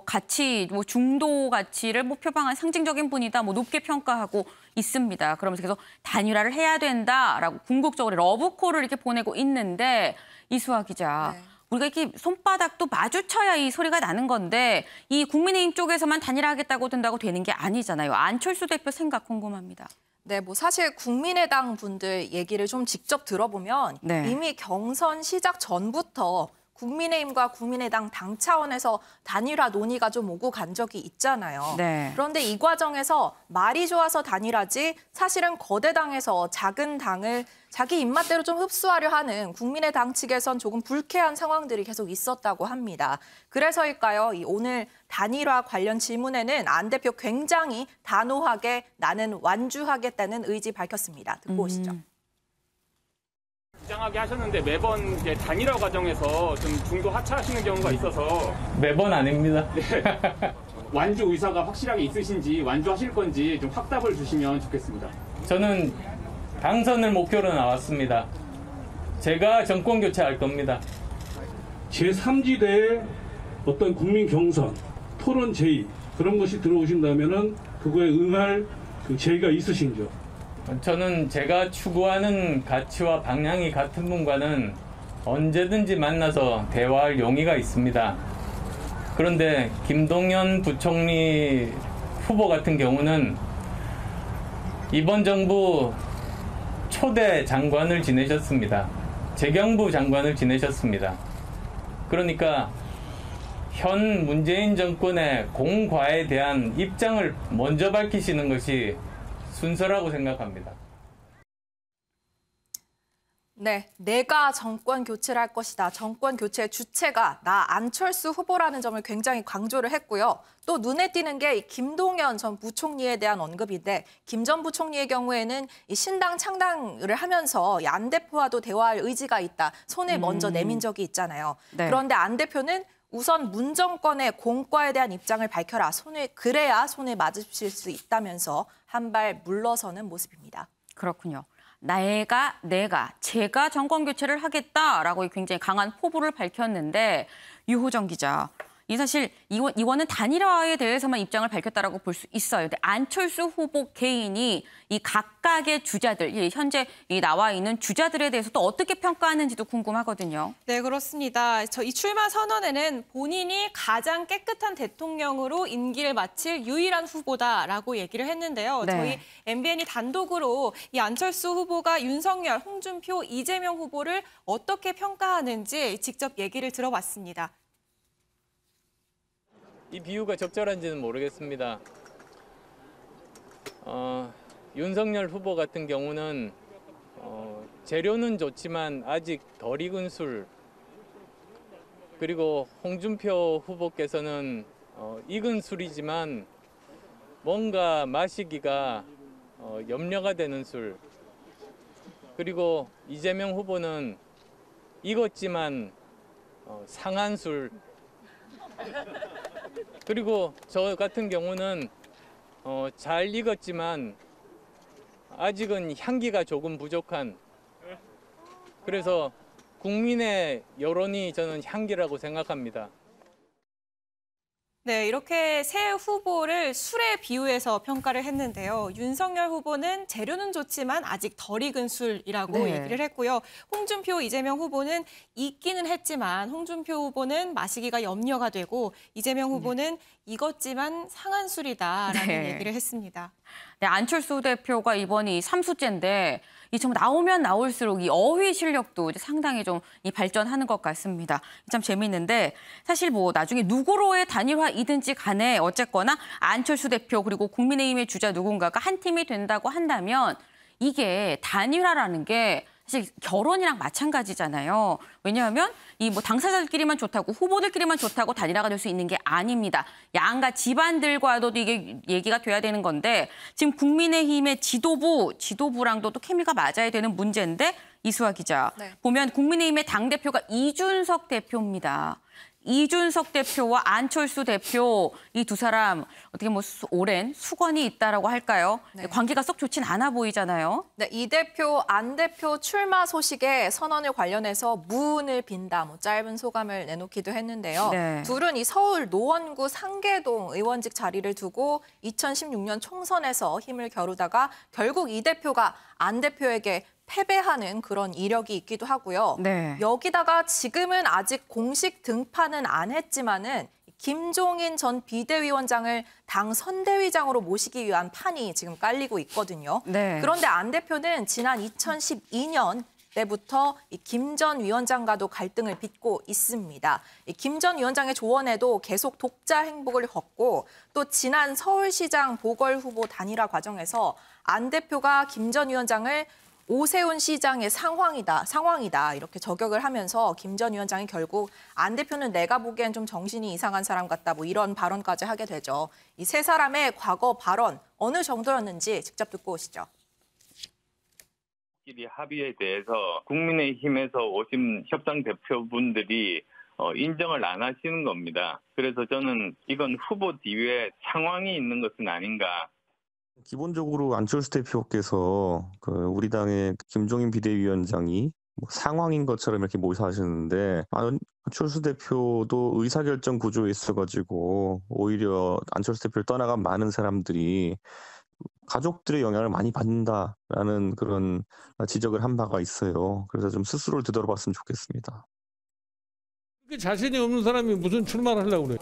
가치, 중도 가치를 표방한 상징적인 분이다, 높게 평가하고 있습니다. 그러면서 계속 단일화를 해야 된다라고 궁극적으로 러브콜을 이렇게 보내고 있는데 이수아 기자, 우리가 이렇게 손바닥도 마주쳐야 이 소리가 나는 건데 이 국민의힘 쪽에서만 단일화하겠다고 든다고 되는 게 아니잖아요. 안철수 대표 생각 궁금합니다. 네, 사실 국민의당 분들 얘기를 좀 직접 들어보면 이미 경선 시작 전부터 국민의힘과 국민의당 당 차원에서 단일화 논의가 좀 오고 간 적이 있잖아요. 그런데 이 과정에서 말이 좋아서 단일화지 사실은 거대 당에서 작은 당을 자기 입맛대로 좀 흡수하려 하는 국민의당 측에선 조금 불쾌한 상황들이 계속 있었다고 합니다. 그래서일까요? 오늘 단일화 관련 질문에는 안 대표 굉장히 단호하게 나는 완주하겠다는 의지 밝혔습니다. 듣고 오시죠. 주장하게 하셨는데 매번 이제 단일화 과정에서 좀 중도 하차하시는 경우가 있어서 매번 아닙니다. 완주 의사가 확실하게 있으신지 완주하실 건지 좀 확답을 주시면 좋겠습니다. 저는 당선을 목표로 나왔습니다. 제가 정권 교체할 겁니다. 제3지대의 어떤 국민 경선, 토론 제의 그런 것이 들어오신다면은 그거에 응할 제의가 있으신지요? 저는 제가 추구하는 가치와 방향이 같은 분과는 언제든지 만나서 대화할 용의가 있습니다. 그런데 김동연 부총리 후보 같은 경우는 이번 정부 초대 장관을 지내셨습니다. 재경부 장관을 지내셨습니다. 그러니까 현 문재인 정권의 공과에 대한 입장을 먼저 밝히시는 것이 순서라고 생각합니다. 네, 내가 정권 교체를 할 것이다. 정권 교체의 주체가 나 안철수 후보라는 점을 굉장히 강조를 했고요. 또 눈에 띄는 게 김동연 전 부총리에 대한 언급인데 김 전 부총리의 경우에는 이 신당 창당을 하면서 안 대표와도 대화할 의지가 있다. 손을 먼저 내민 적이 있잖아요. 그런데 안 대표는 우선 문 정권의 공과에 대한 입장을 밝혀라. 그래야 손을 맞으실 수 있다면서 한 발 물러서는 모습입니다. 그렇군요. 제가 정권 교체를 하겠다라고 굉장히 강한 포부를 밝혔는데 유호정 기자, 이 사실 이거는 단일화에 대해서만 입장을 밝혔다라고 볼 수 있어요. 근데 안철수 후보 개인이 이 각각의 주자들, 현재 나와 있는 주자들에 대해서 또 어떻게 평가하는지도 궁금하거든요. 네, 그렇습니다. 이 출마 선언에는 본인이 가장 깨끗한 대통령으로 임기를 마칠 유일한 후보다라고 얘기를 했는데요. 저희 MBN이 단독으로 이 안철수 후보가 윤석열, 홍준표, 이재명 후보를 어떻게 평가하는지 직접 얘기를 들어봤습니다. 이 비유가 적절한지는 모르겠습니다. 윤석열 후보 같은 경우는 재료는 좋지만 아직 덜 익은 술, 그리고 홍준표 후보께서는 익은 술이지만 뭔가 마시기가 염려가 되는 술, 그리고 이재명 후보는 익었지만 상한 술, 그리고 저 같은 경우는 잘 익었지만 아직은 향기가 조금 부족한, 그래서 국민의 여론이 저는 향기라고 생각합니다. 네, 이렇게 세 후보를 술에 비유해서 평가를 했는데요. 윤석열 후보는 재료는 좋지만 아직 덜 익은 술이라고 네. 얘기를 했고요. 홍준표, 이재명 후보는 익기는 했지만 홍준표 후보는 마시기가 염려가 되고 이재명 후보는 익었지만 상한 술이다라는 네. 얘기를 했습니다. 네, 안철수 대표가 이번이 3수째인데 이 정말 나오면 나올수록 이 어휘 실력도 이제 상당히 좀 발전하는 것 같습니다. 참 재밌는데 사실 뭐 나중에 누구로의 단일화이든지 간에 어쨌거나 안철수 대표 그리고 국민의힘의 주자 누군가가 한 팀이 된다고 한다면 이게 단일화라는 게 사실 결혼이랑 마찬가지잖아요. 왜냐하면 이 뭐 당사자들끼리만 좋다고 후보들끼리만 좋다고 단일화가 될 수 있는 게 아닙니다. 양가 집안들과도 이게 얘기가 돼야 되는 건데 지금 국민의힘의 지도부랑도 또 케미가 맞아야 되는 문제인데 이수아 기자 네. 보면 국민의힘의 당대표가 이준석 대표입니다. 이준석 대표와 안철수 대표 이 두 사람 어떻게 뭐 오랜 수건이 있다라고 할까요? 네. 관계가 썩 좋진 않아 보이잖아요. 네, 이 대표, 안 대표 출마 소식에 선언을 관련해서 무운을 빈다, 뭐 짧은 소감을 내놓기도 했는데요. 네. 둘은 이 서울 노원구 상계동 의원직 자리를 두고 2016년 총선에서 힘을 겨루다가 결국 이 대표가 안 대표에게 패배하는 그런 이력이 있기도 하고요. 네. 여기다가 지금은 아직 공식 등판은 안 했지만은 김종인 전 비대위원장을 당 선대위장으로 모시기 위한 판이 지금 깔리고 있거든요. 네. 그런데 안 대표는 지난 2012년 때부터 김 전 위원장과도 갈등을 빚고 있습니다. 김 전 위원장의 조언에도 계속 독자 행보를 걷고 또 지난 서울시장 보궐후보 단일화 과정에서 안 대표가 김 전 위원장을 오세훈 시장의 상황이다 이렇게 저격을 하면서 김 전 위원장이 결국 안 대표는 내가 보기엔 좀 정신이 이상한 사람 같다 뭐 이런 발언까지 하게 되죠. 이 세 사람의 과거 발언 어느 정도였는지 직접 듣고 오시죠. 합의에 대해서 국민의힘에서 오신 협상 대표분들이 인정을 안 하시는 겁니다. 그래서 저는 이건 후보 뒤에 상황이 있는 것은 아닌가. 기본적으로 안철수 대표께서 우리 당의 김종인 비대위원장이 상황인 것처럼 이렇게 모사하시는데 안철수 대표도 의사결정 구조에 있어가지고 오히려 안철수 대표를 떠나간 많은 사람들이 가족들의 영향을 많이 받는다라는 그런 지적을 한 바가 있어요. 그래서 좀 스스로를 되돌아봤으면 좋겠습니다. 자신이 없는 사람이 무슨 출마를 하려고 그래?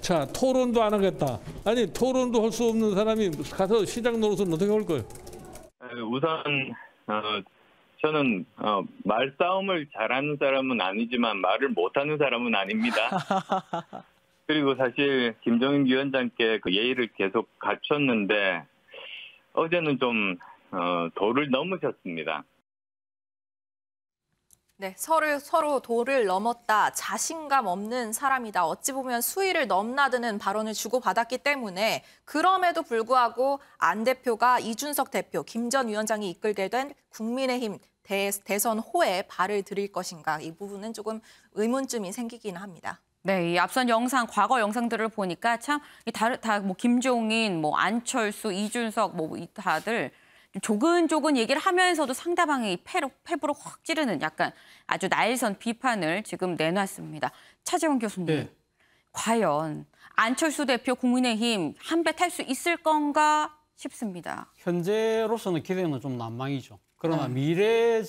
자, 토론도 안 하겠다. 아니, 토론도 할 수 없는 사람이 가서 시장 노릇은 어떻게 할 거예요? 우선 저는 말싸움을 잘하는 사람은 아니지만 말을 못하는 사람은 아닙니다. 그리고 사실 김종인 위원장께 그 예의를 계속 갖췄는데 어제는 좀 도를 넘으셨습니다. 네, 서로 도를 넘었다. 자신감 없는 사람이다. 어찌 보면 수위를 넘나드는 발언을 주고받았기 때문에 그럼에도 불구하고 안 대표가 이준석 대표, 김 전 위원장이 이끌게 된 국민의힘 대선 호에 발을 들일 것인가. 이 부분은 조금 의문점이 생기긴 합니다. 네, 이 앞선 영상, 과거 영상들을 보니까 참 다 뭐 김종인, 뭐 안철수, 이준석, 뭐 다들 조근조근 얘기를 하면서도 상대방의 패부로 확 찌르는 약간 아주 날선 비판을 지금 내놨습니다. 차재원 교수님, 네. 과연 안철수 대표 국민의힘 한 배 탈 수 있을 건가 싶습니다. 현재로서는 기대는 좀 난망이죠. 그러나 미래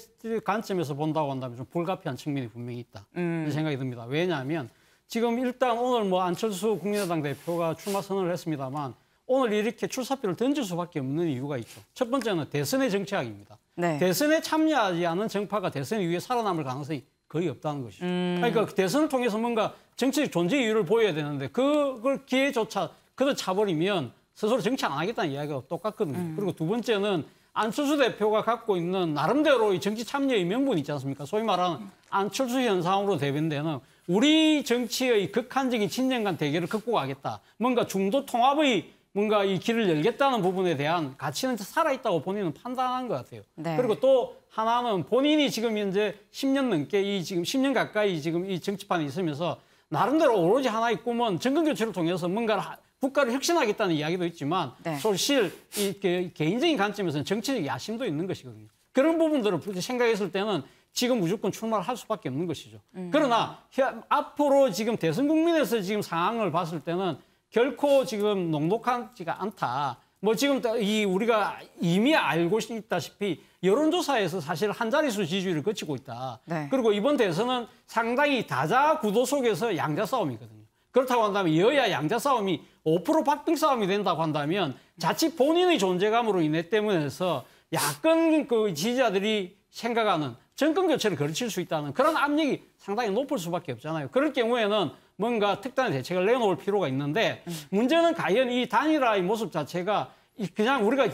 관점에서 본다고 한다면 좀 불가피한 측면이 분명히 있다. 이런 생각이 듭니다. 왜냐하면 지금 일단 오늘 뭐 안철수 국민의당 대표가 출마 선언을 했습니다만 오늘 이렇게 출사표를 던질 수밖에 없는 이유가 있죠. 첫 번째는 대선의 정치학입니다. 네. 대선에 참여하지 않은 정파가 대선 이후에 살아남을 가능성이 거의 없다는 것이죠. 그러니까 대선을 통해서 뭔가 정치적 존재 이유를 보여야 되는데 그걸 기회조차 그대로 차버리면 스스로 정치 안 하겠다는 이야기가 똑같거든요. 그리고 두 번째는 안철수 대표가 갖고 있는 나름대로 이 정치 참여의 명분이 있지 않습니까? 소위 말하는 안철수 현상으로 대변되는 우리 정치의 극한적인 친년 대결을 극복하겠다. 뭔가 중도 통합의 뭔가 이 길을 열겠다는 부분에 대한 가치는 살아있다고 본인은 판단한 것 같아요. 네. 그리고 또 하나는 본인이 지금 현재 10년 넘게 지금 10년 가까이 지금 이 정치판에 있으면서 나름대로 오로지 하나의 꿈은 정권교체를 통해서 뭔가 국가를 혁신하겠다는 이야기도 있지만 사실 이 개인적인 관점에서는 정치적 야심도 있는 것이거든요. 그런 부분들을 생각했을 때는 지금 무조건 출마를 할 수밖에 없는 것이죠. 그러나 앞으로 지금 대선 국민에서 지금 상황을 봤을 때는 결코 지금 녹록하지가 않다. 뭐 지금 우리가 이미 알고 있다시피 여론조사에서 사실 한 자릿수 지지율을 거치고 있다. 그리고 이번 대선은 상당히 다자 구도 속에서 양자 싸움이거든요. 그렇다고 한다면 여야 양자 싸움이 5% 박빙 싸움이 된다고 한다면 자칫 본인의 존재감으로 인해 때문에서 야권 그 지지자들이 생각하는 정권 교체를 거칠 수 있다는 그런 압력이 상당히 높을 수밖에 없잖아요. 그럴 경우에는 뭔가 특단의 대책을 내놓을 필요가 있는데 문제는 과연 이 단일화의 모습 자체가 그냥 우리가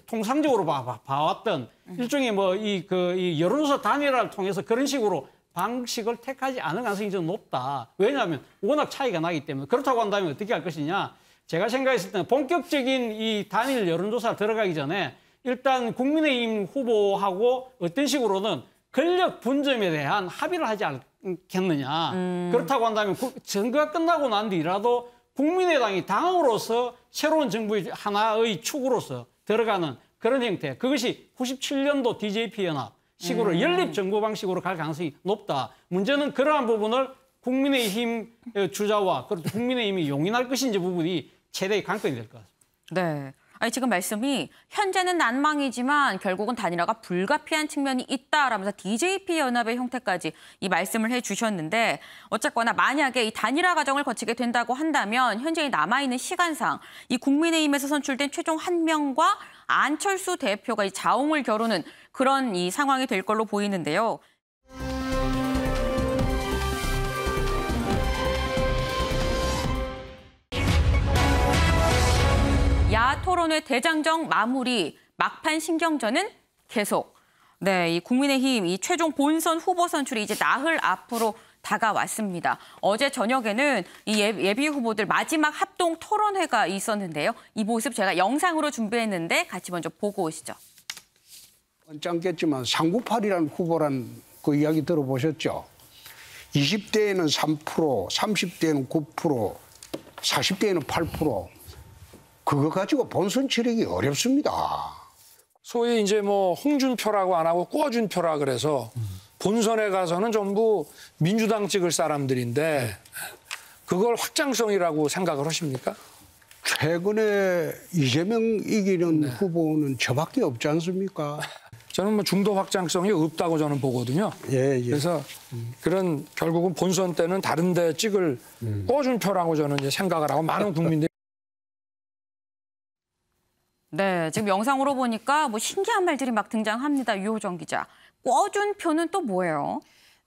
통상적으로 봐왔던 일종의 뭐 이 여론조사 단일화를 통해서 그런 식으로 방식을 택하지 않을 가능성이 좀 높다. 왜냐하면 워낙 차이가 나기 때문에. 그렇다고 한다면 어떻게 할 것이냐. 제가 생각했을 때는 본격적인 이 단일 여론조사 들어가기 전에 일단 국민의힘 후보하고 어떤 식으로는 권력 분점에 대한 합의를 하지 않겠느냐. 그렇다고 한다면 선거가 끝나고 난 뒤라도 국민의당이 당으로서 새로운 정부의 하나의 축으로서 들어가는 그런 형태. 그것이 97년도 DJP 연합 식으로 연립 정부 방식으로 갈 가능성이 높다. 문제는 그러한 부분을 국민의힘 주자와 국민의힘이 용인할 것인지 부분이 최대의 관건이 될 것 같습니다. 네. 아니 지금 말씀이 현재는 난망이지만 결국은 단일화가 불가피한 측면이 있다라면서 DJP 연합의 형태까지 이 말씀을 해주셨는데 어쨌거나 만약에 이 단일화 과정을 거치게 된다고 한다면 현재 남아있는 시간상 이 국민의힘에서 선출된 최종 1명과 안철수 대표가 이 자웅을 겨루는 그런 이 상황이 될 걸로 보이는데요. 야토론회 대장정 마무리, 막판 신경전은 계속. 네, 이 국민의힘 이 최종 본선 후보 선출이 이제 나흘 앞으로 다가왔습니다. 어제 저녁에는 이 예비 후보들 마지막 합동 토론회가 있었는데요. 이 모습 제가 영상으로 준비했는데 같이 먼저 보고 오시죠. 언짢겠지만 398이라는 후보란 그 이야기 들어보셨죠? 20대에는 3%, 30대에는 9%, 40대에는 8%. 그거 가지고 본선 치르기 어렵습니다. 소위 이제 뭐 홍준표라고 안 하고 꿔준표라 그래서 본선에 가서는 전부 민주당 찍을 사람들인데 그걸 확장성이라고 생각을 하십니까? 최근에 이재명 이기는 후보는 저밖에 없지 않습니까? 저는 뭐 중도 확장성이 없다고 저는 보거든요. 그래서 그런 결국은 본선 때는 다른 데 찍을 꿔준표라고 저는 이제 생각을 하고 많은 국민들이 네, 지금 영상으로 보니까 뭐 신기한 말들이 막 등장합니다. 유호정 기자. 꿔준 표는 또 뭐예요?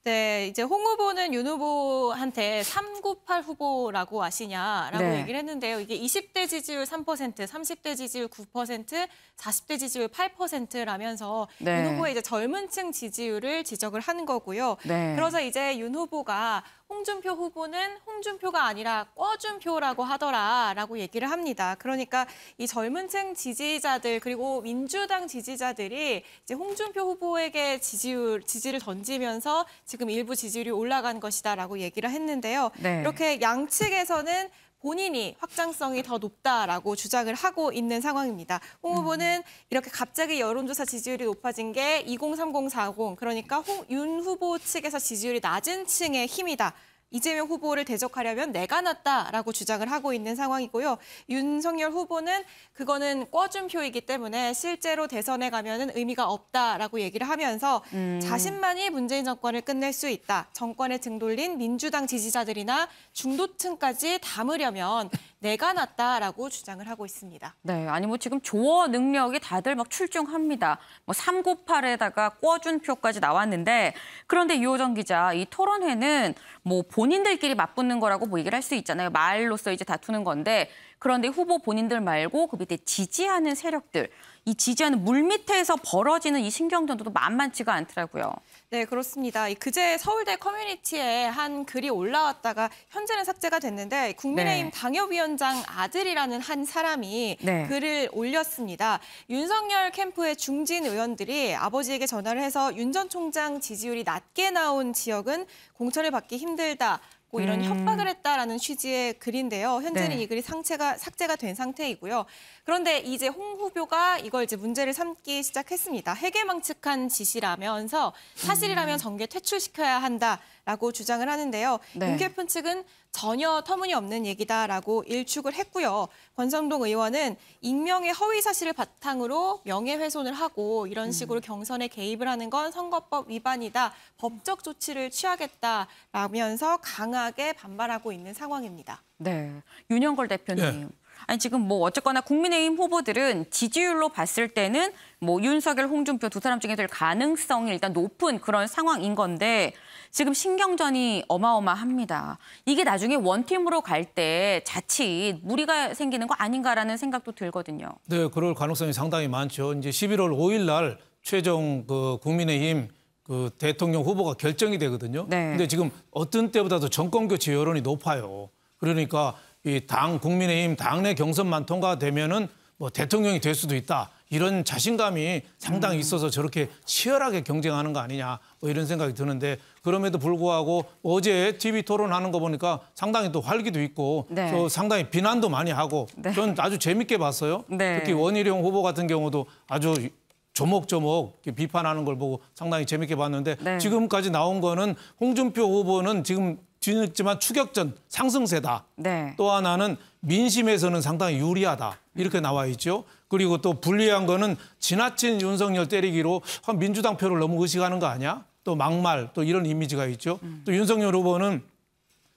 네, 이제 홍 후보는 윤 후보한테 398 후보라고 아시냐라고 얘기를 했는데요. 이게 20대 지지율 3%, 30대 지지율 9%, 40대 지지율 8%라면서 윤 후보의 이제 젊은 층 지지율을 지적을 하는 거고요. 그래서 이제 윤 후보가 홍준표 후보는 홍준표가 아니라 꿔준표라고 하더라라고 얘기를 합니다. 그러니까 이 젊은 층 지지자들 그리고 민주당 지지자들이 이제 홍준표 후보에게 지지를 던지면서 지금 일부 지지율이 올라간 것이다라고 얘기를 했는데요. 이렇게 양측에서는 본인이 확장성이 더 높다라고 주장을 하고 있는 상황입니다. 홍 후보는 이렇게 갑자기 여론조사 지지율이 높아진 게 2030, 40 그러니까 윤 후보 측에서 지지율이 낮은 층의 힘이다. 이재명 후보를 대적하려면 내가 낫다라고 주장을 하고 있는 상황이고요. 윤석열 후보는 그거는 꿔준표이기 때문에 실제로 대선에 가면은 의미가 없다라고 얘기를 하면서 자신만이 문재인 정권을 끝낼 수 있다. 정권에 등 돌린 민주당 지지자들이나 중도층까지 담으려면 내가 낫다라고 주장을 하고 있습니다. 네, 아니 뭐 지금 조어 능력이 다들 막 출중합니다. 뭐 398에다가 꿔준 표까지 나왔는데 그런데 유호정 기자, 이 토론회는 뭐 본인들끼리 맞붙는 거라고 뭐 얘기를 할 수 있잖아요. 말로써 이제 다투는 건데 그런데 후보 본인들 말고 그 밑에 지지하는 세력들, 이 지지하는 물밑에서 벌어지는 이 신경전도 만만치가 않더라고요. 네, 그렇습니다. 그제 서울대 커뮤니티에 한 글이 올라왔다가 현재는 삭제가 됐는데 국민의힘 당협위원장 아들이라는 한 사람이 글을 올렸습니다. 윤석열 캠프의 중진 의원들이 아버지에게 전화를 해서 윤 전 총장 지지율이 낮게 나온 지역은 공천을 받기 힘들다. 뭐 이런 협박을 했다라는 취지의 글인데요. 현재는 네. 이 글이 삭제가 된 상태이고요. 그런데 이제 홍 후보가 이걸 이제 문제를 삼기 시작했습니다. 해괴망측한 지시라면서 사실이라면 정계 퇴출시켜야 한다라고 주장을 하는데요. 네. 윤계편 측은 전혀 터무니없는 얘기다라고 일축을 했고요. 권성동 의원은 익명의 허위 사실을 바탕으로 명예훼손을 하고 이런 식으로 경선에 개입을 하는 건 선거법 위반이다. 법적 조치를 취하겠다라면서 강하게 반발하고 있는 상황입니다. 네, 윤영걸 대표님. 아니 지금 뭐 어쨌거나 국민의힘 후보들은 지지율로 봤을 때는 뭐 윤석열, 홍준표 두 사람 중에 될 가능성이 일단 높은 그런 상황인 건데 지금 신경전이 어마어마합니다. 이게 나중에 원팀으로 갈 때 자칫 무리가 생기는 거 아닌가라는 생각도 들거든요. 네, 그럴 가능성이 상당히 많죠. 이제 11월 5일 날 최종 그 국민의힘 그 대통령 후보가 결정이 되거든요. 네. 근데 지금 어떤 때보다도 정권 교체 여론이 높아요. 그러니까 이 국민의힘 당내 경선만 통과되면은 뭐 대통령이 될 수도 있다. 이런 자신감이 상당히 있어서 저렇게 치열하게 경쟁하는 거 아니냐 뭐 이런 생각이 드는데 그럼에도 불구하고 어제 TV 토론하는 거 보니까 상당히 또 활기도 있고 네. 또 상당히 비난도 많이 하고 네. 저는 아주 재밌게 봤어요. 네. 특히 원희룡 후보 같은 경우도 아주 조목조목 비판하는 걸 보고 상당히 재밌게 봤는데 네. 지금까지 나온 거는 홍준표 후보는 지금 뒤늦지만 추격전 상승세다. 네. 또 하나는 민심에서는 상당히 유리하다. 이렇게 나와 있죠. 그리고 또 불리한 거는 지나친 윤석열 때리기로 민주당 표를 너무 의식하는 거 아니야? 또 막말 또 이런 이미지가 있죠. 또 윤석열 후보는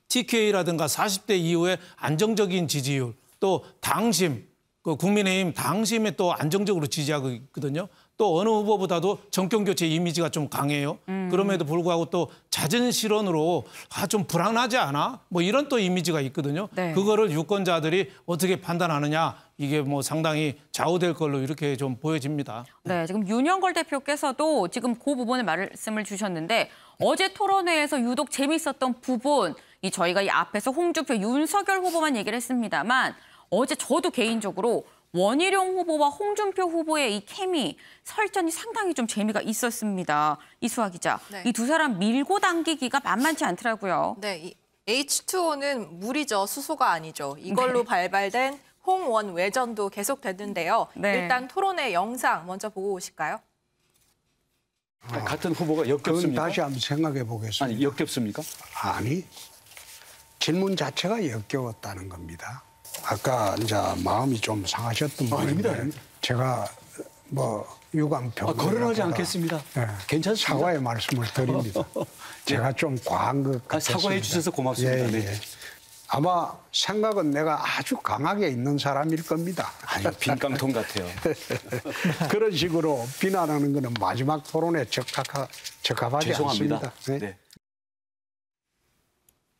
TK라든가 40대 이후에 안정적인 지지율 또 당심, 그 국민의힘 당심에 또 안정적으로 지지하고 있거든요. 또 어느 후보보다도 정권교체 이미지가 좀 강해요. 그럼에도 불구하고 또 잦은 실언으로 좀 불안하지 않아? 뭐 이런 또 이미지가 있거든요. 네. 그거를 유권자들이 어떻게 판단하느냐 이게 뭐 상당히 좌우될 걸로 이렇게 좀 보여집니다. 네, 지금 윤영걸 대표께서도 지금 그 부분을 말씀을 주셨는데 어제 토론회에서 유독 재밌었던 부분, 저희가 이 앞에서 홍준표, 윤석열 후보만 얘기를 했습니다만 어제 저도 개인적으로 원희룡 후보와 홍준표 후보의 이 케미, 설전이 상당히 좀 재미가 있었습니다. 이수아 기자, 네. 이 두 사람 밀고 당기기가 만만치 않더라고요. 네, 이 H2O는 물이죠. 수소가 아니죠. 이걸로 발발된 홍원 외전도 계속됐는데요. 네. 일단 토론회 영상 먼저 보고 오실까요? 같은 후보가 역겹습니까? 다시 한번 생각해 보겠습니다. 아니, 역겹습니까? 아니, 질문 자체가 역겨웠다는 겁니다. 아까 이제 마음이 좀 상하셨던 분인데 아닙니다. 제가 뭐 유감평 거론하지 않겠습니다. 네, 괜찮습니다. 사과의 말씀을 드립니다. 제가 좀 과한 것 같습니다. 사과해 주셔서 고맙습니다. 예, 네. 예. 아마 생각은 내가 아주 강하게 있는 사람일 겁니다. 아니, 빈깡통 같아요. 그런 식으로 비난하는 것은 마지막 토론에 적합하지 죄송합니다. 않습니다. 네.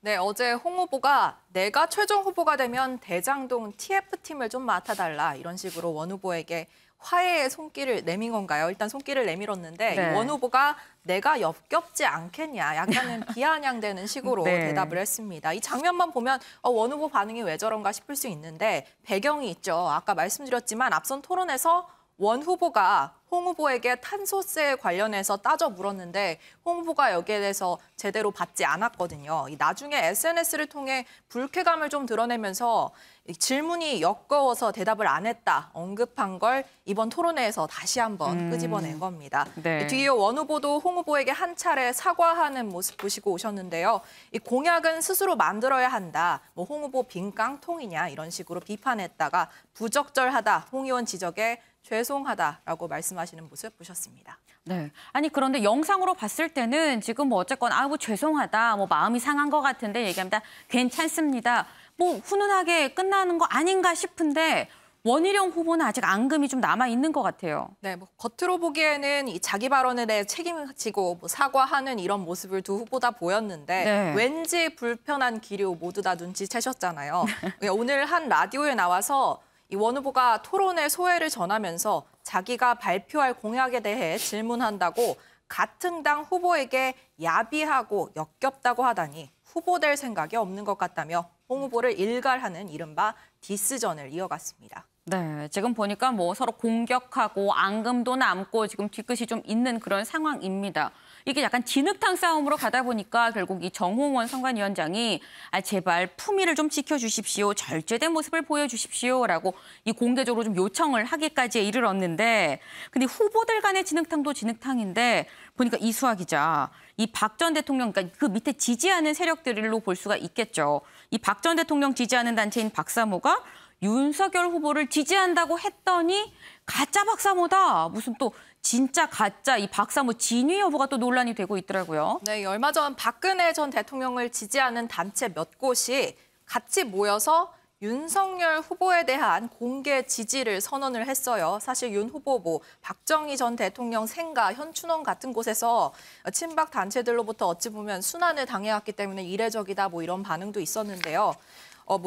네, 어제 홍 후보가 내가 최종 후보가 되면 대장동 TF팀을 좀 맡아달라 이런 식으로 원 후보에게 화해의 손길을 내민 건가요? 일단 손길을 내밀었는데 네. 원 후보가 내가 역겹지 않겠냐 약간은 비아냥대는 식으로 네. 대답을 했습니다. 이 장면만 보면 원 후보 반응이 왜 저런가 싶을 수 있는데 배경이 있죠. 아까 말씀드렸지만 앞선 토론에서 원 후보가 홍 후보에게 탄소세 관련해서 따져 물었는데 홍 후보가 여기에 대해서 제대로 받지 않았거든요. 나중에 SNS를 통해 불쾌감을 좀 드러내면서 질문이 역겨워서 대답을 안 했다 언급한 걸 이번 토론회에서 다시 한번 끄집어낸 겁니다. 네. 뒤에 원 후보도 홍 후보에게 한 차례 사과하는 모습 보시고 오셨는데요. 이 공약은 스스로 만들어야 한다. 뭐 홍 후보 빈깡통이냐 이런 식으로 비판했다가 부적절하다. 홍 의원 지적에 죄송하다라고 말씀하시는 모습 보셨습니다. 네. 아니 그런데 영상으로 봤을 때는 지금 뭐 어쨌건 뭐 죄송하다, 뭐 마음이 상한 것 같은데 얘기합니다. 괜찮습니다. 뭐 훈훈하게 끝나는 거 아닌가 싶은데 원희룡 후보는 아직 앙금이 좀 남아 있는 것 같아요. 네, 뭐 겉으로 보기에는 이 자기 발언에 대해 책임을 지고 뭐 사과하는 이런 모습을 두 후보 다 보였는데 네. 왠지 불편한 기류 모두 다 눈치채셨잖아요. 오늘 한 라디오에 나와서 이 원 후보가 토론회 소회를 전하면서 자기가 발표할 공약에 대해 질문한다고 같은 당 후보에게 야비하고 역겹다고 하다니 후보될 생각이 없는 것 같다며 홍 후보를 일갈하는 이른바 디스전을 이어갔습니다. 네, 지금 보니까 뭐 서로 공격하고 앙금도 남고 지금 뒤끝이 좀 있는 그런 상황입니다. 이게 약간 진흙탕 싸움으로 가다 보니까 결국 이 정홍원 선관위원장이 제발 품위를 좀 지켜주십시오. 절제된 모습을 보여주십시오라고 이 공개적으로 좀 요청을 하기까지에 이르렀는데 근데 후보들 간의 진흙탕도 진흙탕인데 보니까 이수아 기자, 이 박 전 대통령, 그러니까 그 밑에 지지하는 세력들로 볼 수가 있겠죠. 이 박 전 대통령 지지하는 단체인 박사모가 윤석열 후보를 지지한다고 했더니 가짜 박사모다. 무슨 또 진짜 가짜 이 박사모 진위 여부가 또 논란이 되고 있더라고요. 네, 얼마 전 박근혜 전 대통령을 지지하는 단체 몇 곳이 같이 모여서 윤석열 후보에 대한 공개 지지를 선언을 했어요. 사실 윤 후보 박정희 전 대통령 생가, 현춘원 같은 곳에서 친박 단체들로부터 어찌 보면 순환을 당해왔기 때문에 이례적이다 이런 반응도 있었는데요.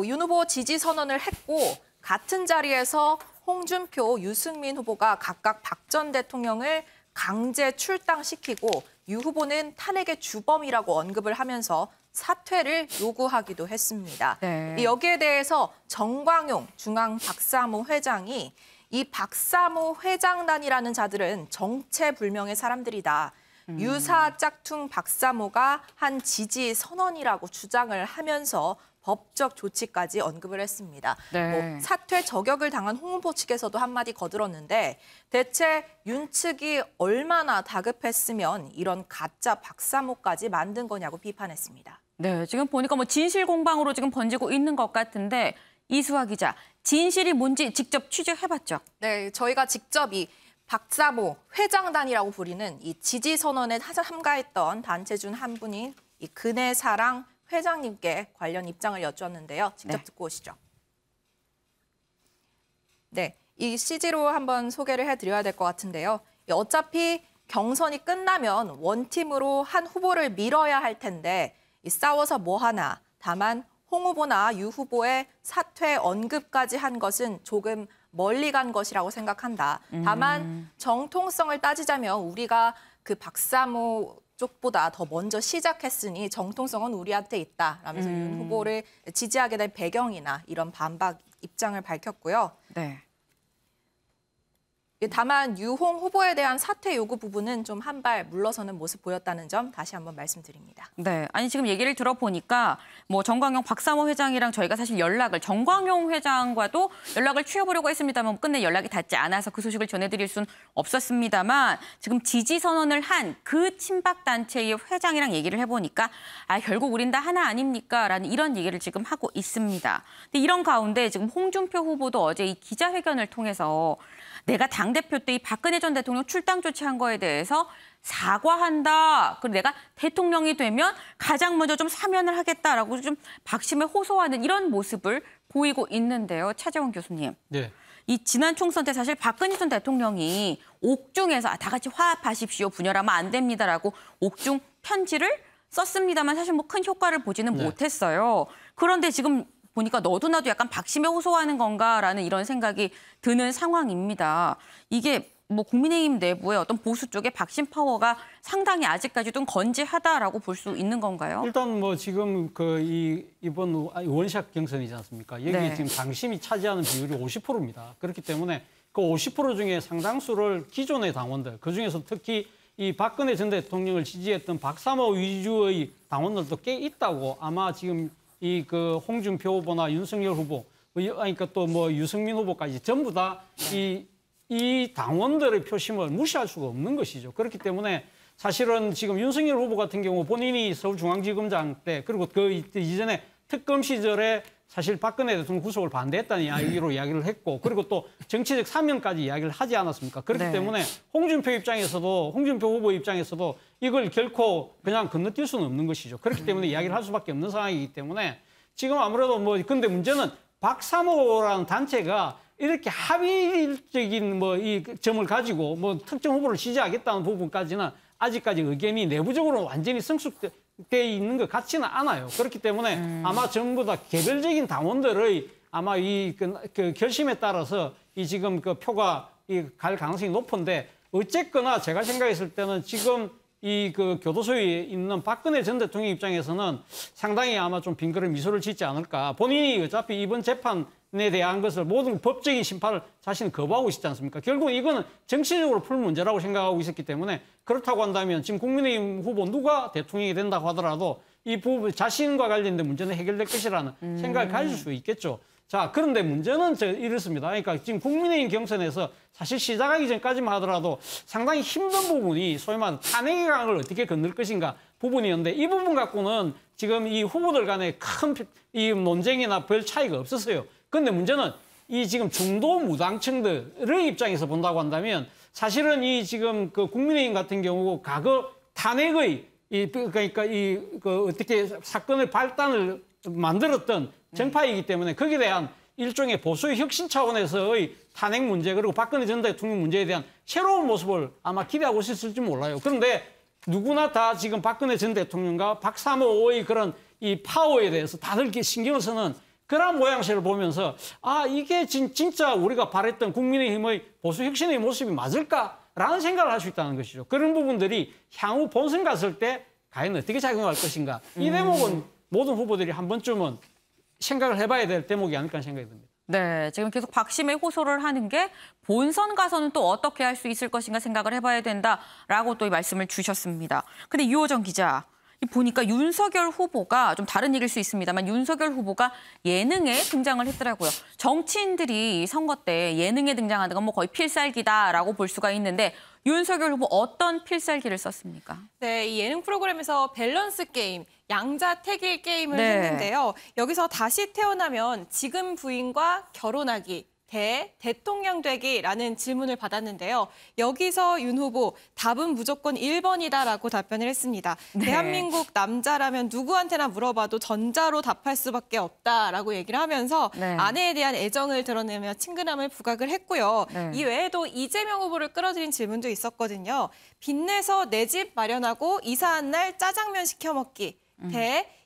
윤 후보 지지 선언을 했고 같은 자리에서 홍준표, 유승민 후보가 각각 박 전 대통령을 강제 출당시키고 유 후보는 탄핵의 주범이라고 언급을 하면서 사퇴를 요구하기도 했습니다. 네. 여기에 대해서 정광용 중앙 박사모 회장이 이 박사모 회장단이라는 자들은 정체불명의 사람들이다. 유사 짝퉁 박사모가 한 지지 선언이라고 주장을 하면서 법적 조치까지 언급을 했습니다. 네. 사퇴 저격을 당한 홍 후보 측에서도 한마디 거들었는데 대체 윤 측이 얼마나 다급했으면 이런 가짜 박사모까지 만든 거냐고 비판했습니다. 네, 지금 보니까 뭐 진실 공방으로 지금 번지고 있는 것 같은데 이수아 기자, 진실이 뭔지 직접 취재해봤죠? 네, 저희가 직접 이 박사모 회장단이라고 부리는 이 지지 선언에 참가했던 단체 중 한 분인 이 근혜사랑 회장님께 관련 입장을 여쭈었는데요. 직접 듣고 오시죠. 네, 이 CG로 한번 소개를 해드려야 될 것 같은데요. 어차피 경선이 끝나면 원팀으로 한 후보를 밀어야 할 텐데 싸워서 뭐하나. 다만 홍 후보나 유 후보의 사퇴 언급까지 한 것은 조금 멀리 간 것이라고 생각한다. 다만 정통성을 따지자면 우리가 그 박사모 쪽보다 더 먼저 시작했으니 정통성은 우리한테 있다. 라면서 윤 후보를 지지하게 된 배경이나 이런 반박 입장을 밝혔고요. 네. 다만 유홍 후보에 대한 사퇴 요구 부분은 좀 한 발 물러서는 모습 보였다는 점 다시 한번 말씀드립니다. 네, 아니 지금 얘기를 들어보니까 뭐 정광용 박사모 회장이랑 저희가 사실 정광용 회장과도 연락을 취해보려고 했습니다만 끝내 연락이 닿지 않아서 그 소식을 전해드릴 수는 없었습니다만 지금 지지 선언을 한 그 친박 단체의 회장이랑 얘기를 해보니까 결국 우린 다 하나 아닙니까? 라는 이런 얘기를 지금 하고 있습니다. 근데 이런 가운데 지금 홍준표 후보도 어제 이 기자회견을 통해서 내가 당대표 때 이 박근혜 전 대통령 출당 조치한 거에 대해서 사과한다. 그리고 내가 대통령이 되면 가장 먼저 좀 사면을 하겠다라고 좀 박심을 호소하는 이런 모습을 보이고 있는데요. 차재원 교수님. 네. 이 지난 총선 때 사실 박근혜 전 대통령이 옥중에서 다 같이 화합하십시오. 분열하면 안 됩니다라고 옥중 편지를 썼습니다만 사실 뭐 큰 효과를 보지는 못했어요. 그런데 지금 보니까 너도 나도 약간 박심에 호소하는 건가라는 이런 생각이 드는 상황입니다. 이게 뭐 국민의힘 내부의 어떤 보수 쪽의 박심 파워가 상당히 아직까지 좀 건재하다라고 볼 수 있는 건가요? 일단 뭐 지금 이번 원샷 경선이지 않습니까? 여기 네. 지금 당심이 차지하는 비율이 50%입니다. 그렇기 때문에 그 50% 중에 상당수를 기존의 당원들, 그중에서 특히 이 박근혜 전 대통령을 지지했던 박사모 위주의 당원들도 꽤 있다고 아마 지금 홍준표 후보나 윤석열 후보, 그러니까 또 뭐 유승민 후보까지 전부 다 이 당원들의 표심을 무시할 수가 없는 것이죠. 그렇기 때문에 사실은 지금 윤석열 후보 같은 경우 본인이 서울중앙지검장 때 그리고 그 이전에 특검 시절에 사실 박근혜 대통령 구속을 반대했다는 이야기로 이야기를 했고 그리고 또 정치적 사면까지 이야기를 하지 않았습니까? 그렇기 때문에 홍준표 후보 입장에서도 이걸 결코 그냥 건너뛸 수는 없는 것이죠. 그렇기 때문에 이야기를 할 수밖에 없는 상황이기 때문에 지금 아무래도 근데 문제는 박사모라는 단체가 이렇게 합의적인 이 점을 가지고 특정 후보를 지지하겠다는 부분까지는 아직까지 의견이 내부적으로 완전히 성숙돼 있는 것 같지는 않아요. 그렇기 때문에 아마 전부 다 개별적인 당원들의 아마 그 결심에 따라서 지금 그 표가 갈 가능성이 높은데 어쨌거나 제가 생각했을 때는 지금 그 교도소에 있는 박근혜 전 대통령 입장에서는 상당히 아마 좀 빙그레 미소를 짓지 않을까. 본인이 어차피 이번 재판 대한 것을 모든 법적인 심판을 자신은 거부하고 있지 않습니까? 결국은 이거는 정치적으로 풀 문제라고 생각하고 있었기 때문에 그렇다고 한다면 지금 국민의힘 후보 누가 대통령이 된다고 하더라도 이 부분 자신과 관련된 문제는 해결될 것이라는 생각을 가질 수 있겠죠. 자, 그런데 문제는 이렇습니다. 그러니까 지금 국민의힘 경선에서 사실 시작하기 전까지만 하더라도 상당히 힘든 부분이 소위 말하는 탄핵의 강을 어떻게 건널 것인가 부분이었는데 이 부분 갖고는 지금 이 후보들 간에 큰 이 논쟁이나 별 차이가 없었어요. 그런데 문제는 이 지금 중도 무당층들의 입장에서 본다고 한다면 사실은 이 지금 그 국민의힘 같은 경우 과거 탄핵의 그러니까 어떻게 사건의 발단을 만들었던 정파이기 때문에 거기에 대한 일종의 보수의 혁신 차원에서의 탄핵 문제 그리고 박근혜 전 대통령 문제에 대한 새로운 모습을 아마 기대하고 있을지 몰라요. 그런데 누구나 다 지금 박근혜 전 대통령과 박사모의 그런 이 파워에 대해서 다들 이렇게 신경을 쓰는 그런 모양새를 보면서 아 이게 진짜 우리가 바랬던 국민의힘의 보수 혁신의 모습이 맞을까라는 생각을 할 수 있다는 것이죠. 그런 부분들이 향후 본선 갔을 때 과연 어떻게 작용할 것인가. 이 대목은 모든 후보들이 한 번쯤은 생각을 해봐야 될 대목이 아닐까 생각이 듭니다. 네, 지금 계속 박심의 호소를 하는 게 본선 가서는 또 어떻게 할 수 있을 것인가 생각을 해봐야 된다라고 또 이 말씀을 주셨습니다. 근데 유호정 기자, 보니까 윤석열 후보가 좀 다른 얘기일 수 있습니다만 윤석열 후보가 예능에 등장을 했더라고요. 정치인들이 선거 때 예능에 등장하는 건 뭐 거의 필살기다라고 볼 수가 있는데 윤석열 후보 어떤 필살기를 썼습니까? 네, 이 예능 프로그램에서 밸런스 게임, 양자택일 게임을 했는데요. 여기서 다시 태어나면 지금 부인과 결혼하기, 대통령 되기라는 질문을 받았는데요. 여기서 윤 후보 답은 무조건 1번이다라고 답변을 했습니다. 네. 대한민국 남자라면 누구한테나 물어봐도 전자로 답할 수밖에 없다라고 얘기를 하면서 아내에 대한 애정을 드러내며 친근함을 부각을 했고요. 이 외에도 이재명 후보를 끌어들인 질문도 있었거든요. 빚내서 내 집 마련하고 이사한 날 짜장면 시켜 먹기.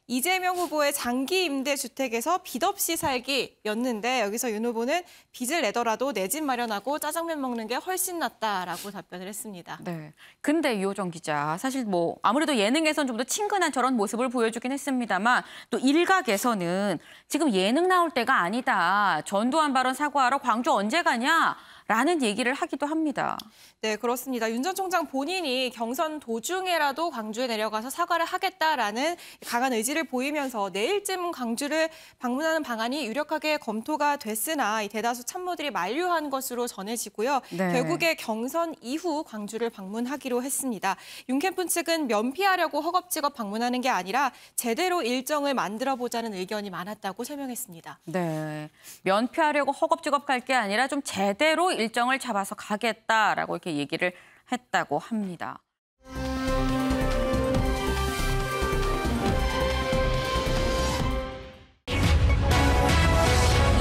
이재명 후보의 장기 임대 주택에서 빚 없이 살기였는데 여기서 윤 후보는 빚을 내더라도 내 집 마련하고 짜장면 먹는 게 훨씬 낫다라고 답변을 했습니다. 네. 근데 유호정 기자, 사실 뭐 아무래도 예능에선 좀 더 친근한 저런 모습을 보여주긴 했습니다만 또 일각에서는 지금 예능 나올 때가 아니다. 전두환 발언 사과하러 광주 언제 가냐? 라는 얘기를 하기도 합니다. 네, 그렇습니다. 윤 전 총장 본인이 경선 도중에라도 광주에 내려가서 사과를 하겠다라는 강한 의지를 보이면서 내일쯤 광주를 방문하는 방안이 유력하게 검토가 됐으나 이 대다수 참모들이 만류한 것으로 전해지고요. 결국에 경선 이후 광주를 방문하기로 했습니다. 윤 캠프 측은 면피하려고 허겁지겁 방문하는 게 아니라 제대로 일정을 만들어보자는 의견이 많았다고 설명했습니다. 네, 면피하려고 허겁지겁 갈 게 아니라 좀 제대로 일정을 잡아서 가겠다라고 이렇게 얘기를 했다고 합니다.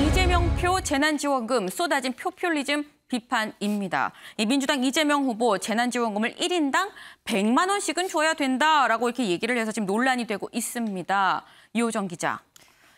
이재명 표 재난지원금 쏟아진 포퓰리즘 비판입니다. 민주당 이재명 후보 재난지원금을 1인당 100만 원씩은 줘야 된다라고 이렇게 얘기를 해서 지금 논란이 되고 있습니다. 유호정 기자.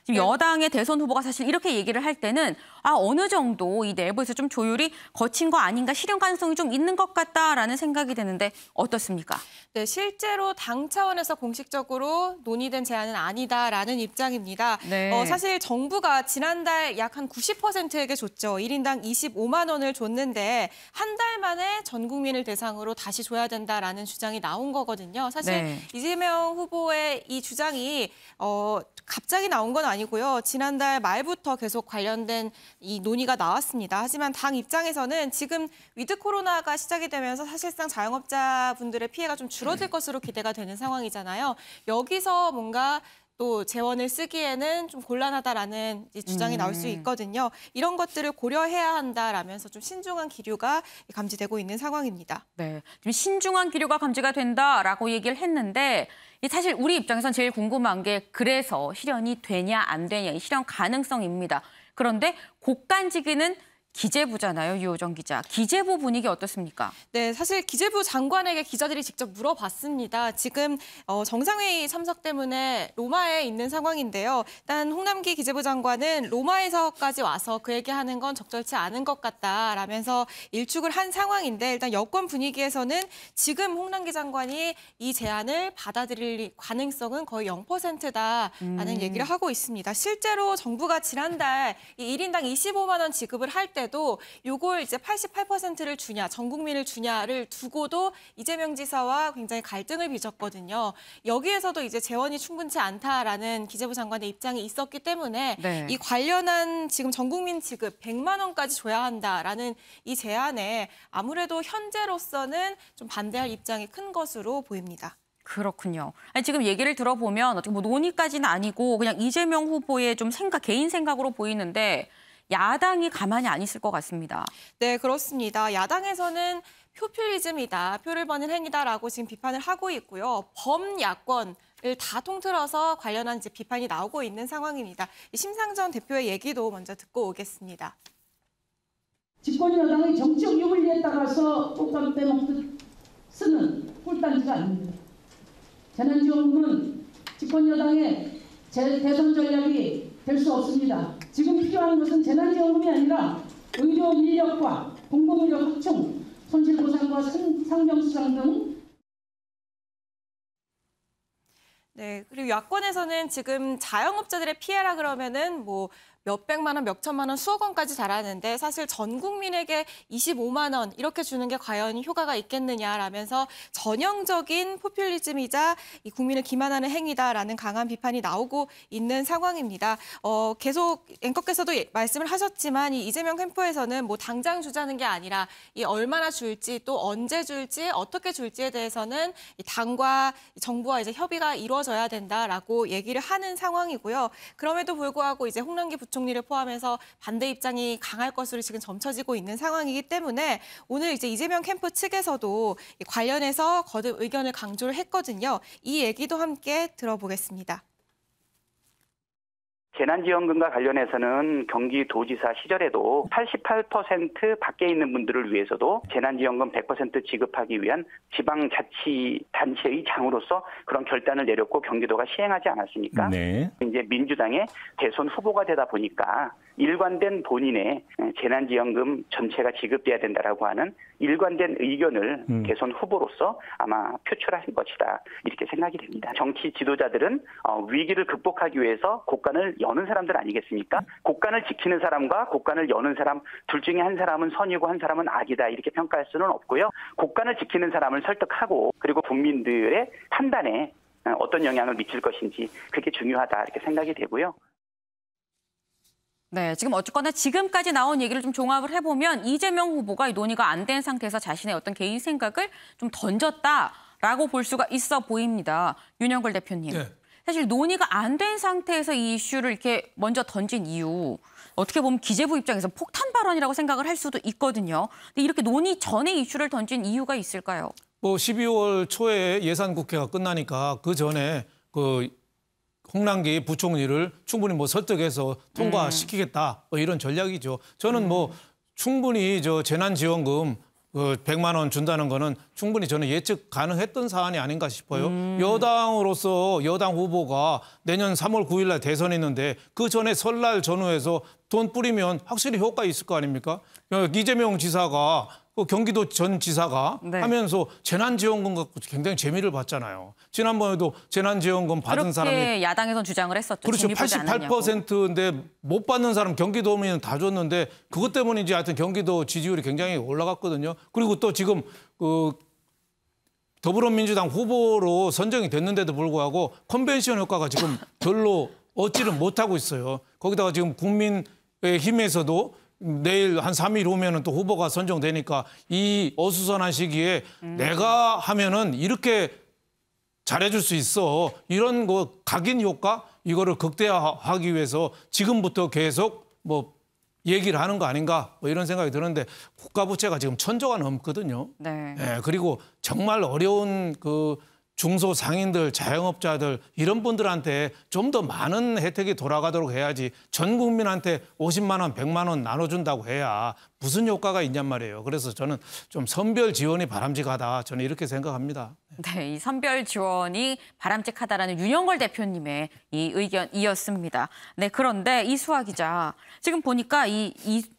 지금 여당의 대선 후보가 사실 이렇게 얘기를 할 때는 어느 정도 이 내부에서 좀 조율이 거친 거 아닌가, 실현 가능성이 좀 있는 것 같다라는 생각이 드는데 어떻습니까? 네, 실제로 당 차원에서 공식적으로 논의된 제안은 아니다라는 입장입니다. 사실 정부가 지난달 약 한 90%에게 줬죠. 1인당 25만 원을 줬는데 한 달 만에 전 국민을 대상으로 다시 줘야 된다라는 주장이 나온 거거든요. 사실 이재명 후보의 이 주장이 갑자기 나온 건 아니고요. 지난달 말부터 계속 관련된 이 논의가 나왔습니다. 하지만 당 입장에서는 지금 위드 코로나가 시작이 되면서 사실상 자영업자분들의 피해가 좀 줄어들 것으로 기대가 되는 상황이잖아요. 여기서 뭔가 또 재원을 쓰기에는 좀 곤란하다라는 주장이 나올 수 있거든요. 이런 것들을 고려해야 한다라면서 좀 신중한 기류가 감지되고 있는 상황입니다. 네, 지금 신중한 기류가 감지가 된다라고 얘기를 했는데 사실 우리 입장에선 제일 궁금한 게 그래서 실현이 되냐 안 되냐 이 실현 가능성입니다. 그런데 곡간지기는 기재부잖아요, 유호정 기자. 기재부 분위기 어떻습니까? 네, 사실 기재부 장관에게 기자들이 직접 물어봤습니다. 지금 정상회의 참석 때문에 로마에 있는 상황인데요. 일단 홍남기 기재부 장관은 로마에서까지 와서 그 얘기하는 건 적절치 않은 것 같다라면서 일축을 한 상황인데 일단 여권 분위기에서는 지금 홍남기 장관이 이 제안을 받아들일 가능성은 거의 0%다라는 얘기를 하고 있습니다. 실제로 정부가 지난달 이 1인당 25만 원 지급을 할 때도 요걸 이제 88%를 주냐, 전 국민을 주냐를 두고도 이재명 지사와 굉장히 갈등을 빚었거든요. 여기에서도 이제 재원이 충분치 않다라는 기재부 장관의 입장이 있었기 때문에 네. 이 관련한 지금 전 국민 지급 100만 원까지 줘야 한다라는 이 제안에 아무래도 현재로서는 좀 반대할 입장이 큰 것으로 보입니다. 그렇군요. 아니, 지금 얘기를 들어보면 어떻게 뭐 논의까지는 아니고 그냥 이재명 후보의 좀 개인 생각으로 보이는데 야당이 가만히 안 있을 것 같습니다. 네, 그렇습니다. 야당에서는 표퓰리즘이다, 표를 버는 행위다라고 지금 비판을 하고 있고요. 범야권을 다 통틀어서 관련한 이제 비판이 나오고 있는 상황입니다. 심상정 대표의 얘기도 먼저 듣고 오겠습니다. 집권 여당의 정치적 유불리에 따라서 촉감 빼먹듯 쓰는 꿀단지가 아닙니다. 재난지원금은 집권 여당의 대선 전략이 될 수 없습니다. 지금 필요한 것은 재난지원금이 아니라 의료 인력과 공공의료 확충, 손실보상과 상병수당 등. 네, 그리고 야권에서는 지금 자영업자들의 피해라 그러면은 뭐 몇백만 원, 몇천만 원, 수억 원까지 달하는데 사실 전 국민에게 25만 원 이렇게 주는 게 과연 효과가 있겠느냐라면서 전형적인 포퓰리즘이자 이 국민을 기만하는 행위다라는 강한 비판이 나오고 있는 상황입니다. 계속 앵커께서도 말씀을 하셨지만 이 이재명 캠프에서는 뭐 당장 주자는 게 아니라 이 얼마나 줄지 또 언제 줄지 어떻게 줄지에 대해서는 이 당과 정부와 이제 협의가 이루어져야 된다라고 얘기를 하는 상황이고요. 그럼에도 불구하고 이제 홍남기 부총리를 포함해서 반대 입장이 강할 것으로 지금 점쳐지고 있는 상황이기 때문에 오늘 이제 이재명 캠프 측에서도 관련해서 거듭 의견을 강조를 했거든요. 이 얘기도 함께 들어보겠습니다. 재난지원금과 관련해서는 경기도지사 시절에도 88% 밖에 있는 분들을 위해서도 재난지원금 100% 지급하기 위한 지방자치단체의 장으로서 그런 결단을 내렸고 경기도가 시행하지 않았습니까? 네. 이제 민주당의 대선 후보가 되다 보니까 일관된 본인의 재난지원금 전체가 지급돼야 된다라고 하는 일관된 의견을 대선 후보로서 아마 표출하신 것이다 이렇게 생각이 됩니다. 정치 지도자들은 위기를 극복하기 위해서 곳간을 여는 사람들 아니겠습니까? 곳간을 지키는 사람과 곳간을 여는 사람 둘 중에 한 사람은 선이고 한 사람은 악이다 이렇게 평가할 수는 없고요. 곳간을 지키는 사람을 설득하고 그리고 국민들의 판단에 어떤 영향을 미칠 것인지 그게 중요하다 이렇게 생각이 되고요. 네, 지금 어쨌거나 지금까지 나온 얘기를 좀 종합을 해보면 이재명 후보가 이 논의가 안 된 상태에서 자신의 어떤 개인 생각을 좀 던졌다라고 볼 수가 있어 보입니다. 윤영걸 대표님. 네. 사실 논의가 안 된 상태에서 이 이슈를 이렇게 먼저 던진 이유 어떻게 보면 기재부 입장에서 폭탄 발언이라고 생각을 할 수도 있거든요. 근데 이렇게 논의 전에 이슈를 던진 이유가 있을까요? 뭐 12월 초에 예산국회가 끝나니까 그 전에 홍남기 부총리를 충분히 뭐 설득해서 통과시키겠다 뭐 이런 전략이죠. 저는 뭐 충분히 재난지원금 100만 원 준다는 거는 충분히 저는 예측 가능했던 사안이 아닌가 싶어요. 여당으로서 여당 후보가 내년 3월 9일 날 대선이 있는데 그 전에 설날 전후해서 돈 뿌리면 확실히 효과 있을 거 아닙니까? 이재명 지사가 경기도 전 지사가 네. 하면서 재난지원금 갖고 굉장히 재미를 봤잖아요. 지난번에도 재난지원금 받은 사람이 그렇게 야당에선 주장을 했었죠. 그렇죠. 88%인데 못 받는 사람 경기도민은 다 줬는데 그것 때문인지 하여튼 경기도 지지율이 굉장히 올라갔거든요. 그리고 또 지금 더불어민주당 후보로 선정이 됐는데도 불구하고 컨벤션 효과가 지금 별로 얻지를 못하고 있어요. 거기다가 지금 국민의힘에서도 내일 한 3일 후면은 또 후보가 선정되니까 이 어수선한 시기에 내가 하면은 이렇게 잘해줄 수 있어. 이런 거 각인 효과 이거를 극대화하기 위해서 지금부터 계속 뭐 얘기를 하는 거 아닌가 뭐 이런 생각이 드는데 국가 부채가 지금 1,000조가 넘거든요. 네. 네, 그리고 정말 어려운 중소상인들, 자영업자들 이런 분들한테 좀 더 많은 혜택이 돌아가도록 해야지 전 국민한테 50만 원, 100만 원 나눠준다고 해야 무슨 효과가 있냔 말이에요. 그래서 저는 좀 선별 지원이 바람직하다. 저는 이렇게 생각합니다. 네, 이 선별 지원이 바람직하다라는 윤영걸 대표님의 이 의견이었습니다. 네, 그런데 이수아 기자, 지금 보니까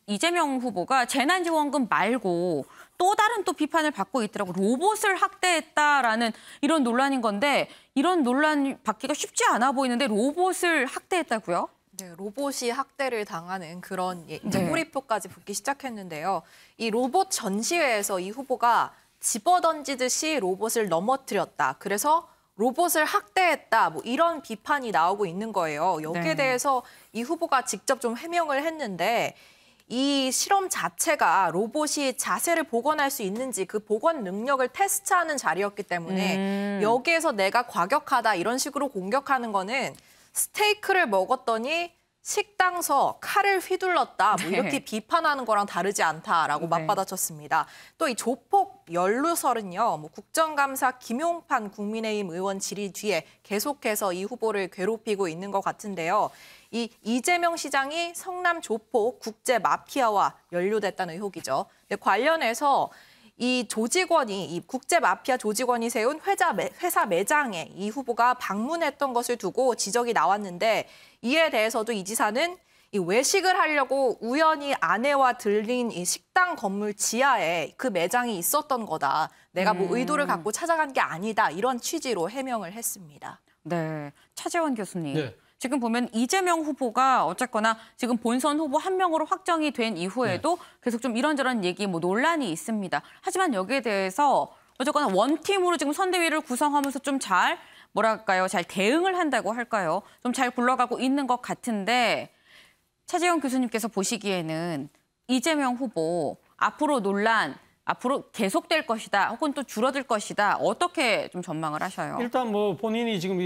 이재명 후보가 재난지원금 말고 또 다른 비판을 받고 있더라고요. 로봇을 학대했다라는 이런 논란인 건데 이런 논란 받기가 쉽지 않아 보이는데 로봇을 학대했다고요? 네, 로봇이 학대를 당하는 그런 이제 꼬리표까지 붙기 시작했는데요. 이 로봇 전시회에서 이 후보가 집어던지듯이 로봇을 넘어뜨렸다. 그래서 로봇을 학대했다. 뭐 이런 비판이 나오고 있는 거예요. 여기에 대해서 이 후보가 직접 좀 해명을 했는데 이 실험 자체가 로봇이 자세를 복원할 수 있는지 그 복원 능력을 테스트하는 자리였기 때문에 여기에서 내가 과격하다 이런 식으로 공격하는 거는 스테이크를 먹었더니 식당서 칼을 휘둘렀다 뭐 이렇게 비판하는 거랑 다르지 않다라고 맞받아쳤습니다. 또 이 조폭 연루설은요. 뭐 국정감사 김용판 국민의힘 의원 질의 뒤에 계속해서 이 후보를 괴롭히고 있는 것 같은데요. 이 이재명 시장이 성남 조폭 국제 마피아와 연루됐다는 의혹이죠. 관련해서 이 조직원이 이 국제 마피아 조직원이 세운 회사 매장에 이 후보가 방문했던 것을 두고 지적이 나왔는데 이에 대해서도 이 지사는 이 외식을 하려고 우연히 아내와 들린 이 식당 건물 지하에 그 매장이 있었던 거다. 내가 뭐 의도를 갖고 찾아간 게 아니다. 이런 취지로 해명을 했습니다. 네, 차재원 교수님. 네. 지금 보면 이재명 후보가 어쨌거나 지금 본선 후보 한 명으로 확정이 된 이후에도 계속 좀 이런저런 얘기, 뭐 논란이 있습니다. 하지만 여기에 대해서 어쨌거나 원팀으로 지금 선대위를 구성하면서 좀 잘 잘 대응을 한다고 할까요? 좀 잘 굴러가고 있는 것 같은데 차재원 교수님께서 보시기에는 이재명 후보 앞으로 논란 앞으로 계속될 것이다 혹은 또 줄어들 것이다 어떻게 좀 전망을 하셔요? 일단 뭐 본인이 지금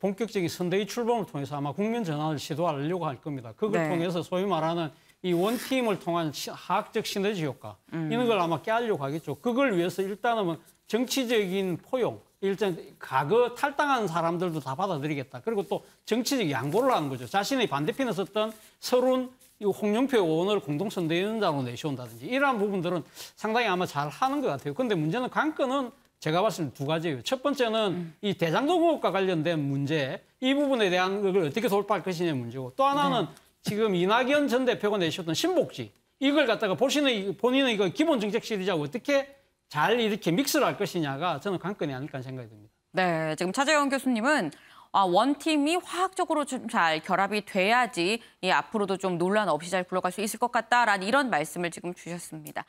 본격적인 선대위 출범을 통해서 아마 국면 전환을 시도하려고 할 겁니다. 그걸 통해서 소위 말하는 이 원팀을 통한 화학적 시너지 효과 이런 걸 아마 깨하려고 하겠죠. 그걸 위해서 일단은 뭐 정치적인 포용, 일단 과거 탈당한 사람들도 다 받아들이겠다. 그리고 또 정치적 양보를 하는 거죠. 자신의 반대편에 섰던 서른 홍영표 의원을 공동선대위원장으로 내세운다든지 이러한 부분들은 상당히 아마 잘 하는 것 같아요. 그런데 문제는 관건은 제가 봤을 때 두 가지예요. 첫 번째는 이 대장동업과 관련된 문제, 이 부분에 대한 걸 어떻게 돌파할 것이냐의 문제고 또 하나는 지금 이낙연 전 대표가 내셨던 신복지 이걸 갖다가 본인의 이거 기본 정책 시리즈하고 어떻게 잘 이렇게 믹스를 할 것이냐가 저는 관건이 아닐까 생각이 듭니다. 네, 지금 차재원 교수님은 원팀이 화학적으로 좀 잘 결합이 돼야지 앞으로도 좀 논란 없이 잘 굴러갈 수 있을 것 같다라는 이런 말씀을 지금 주셨습니다.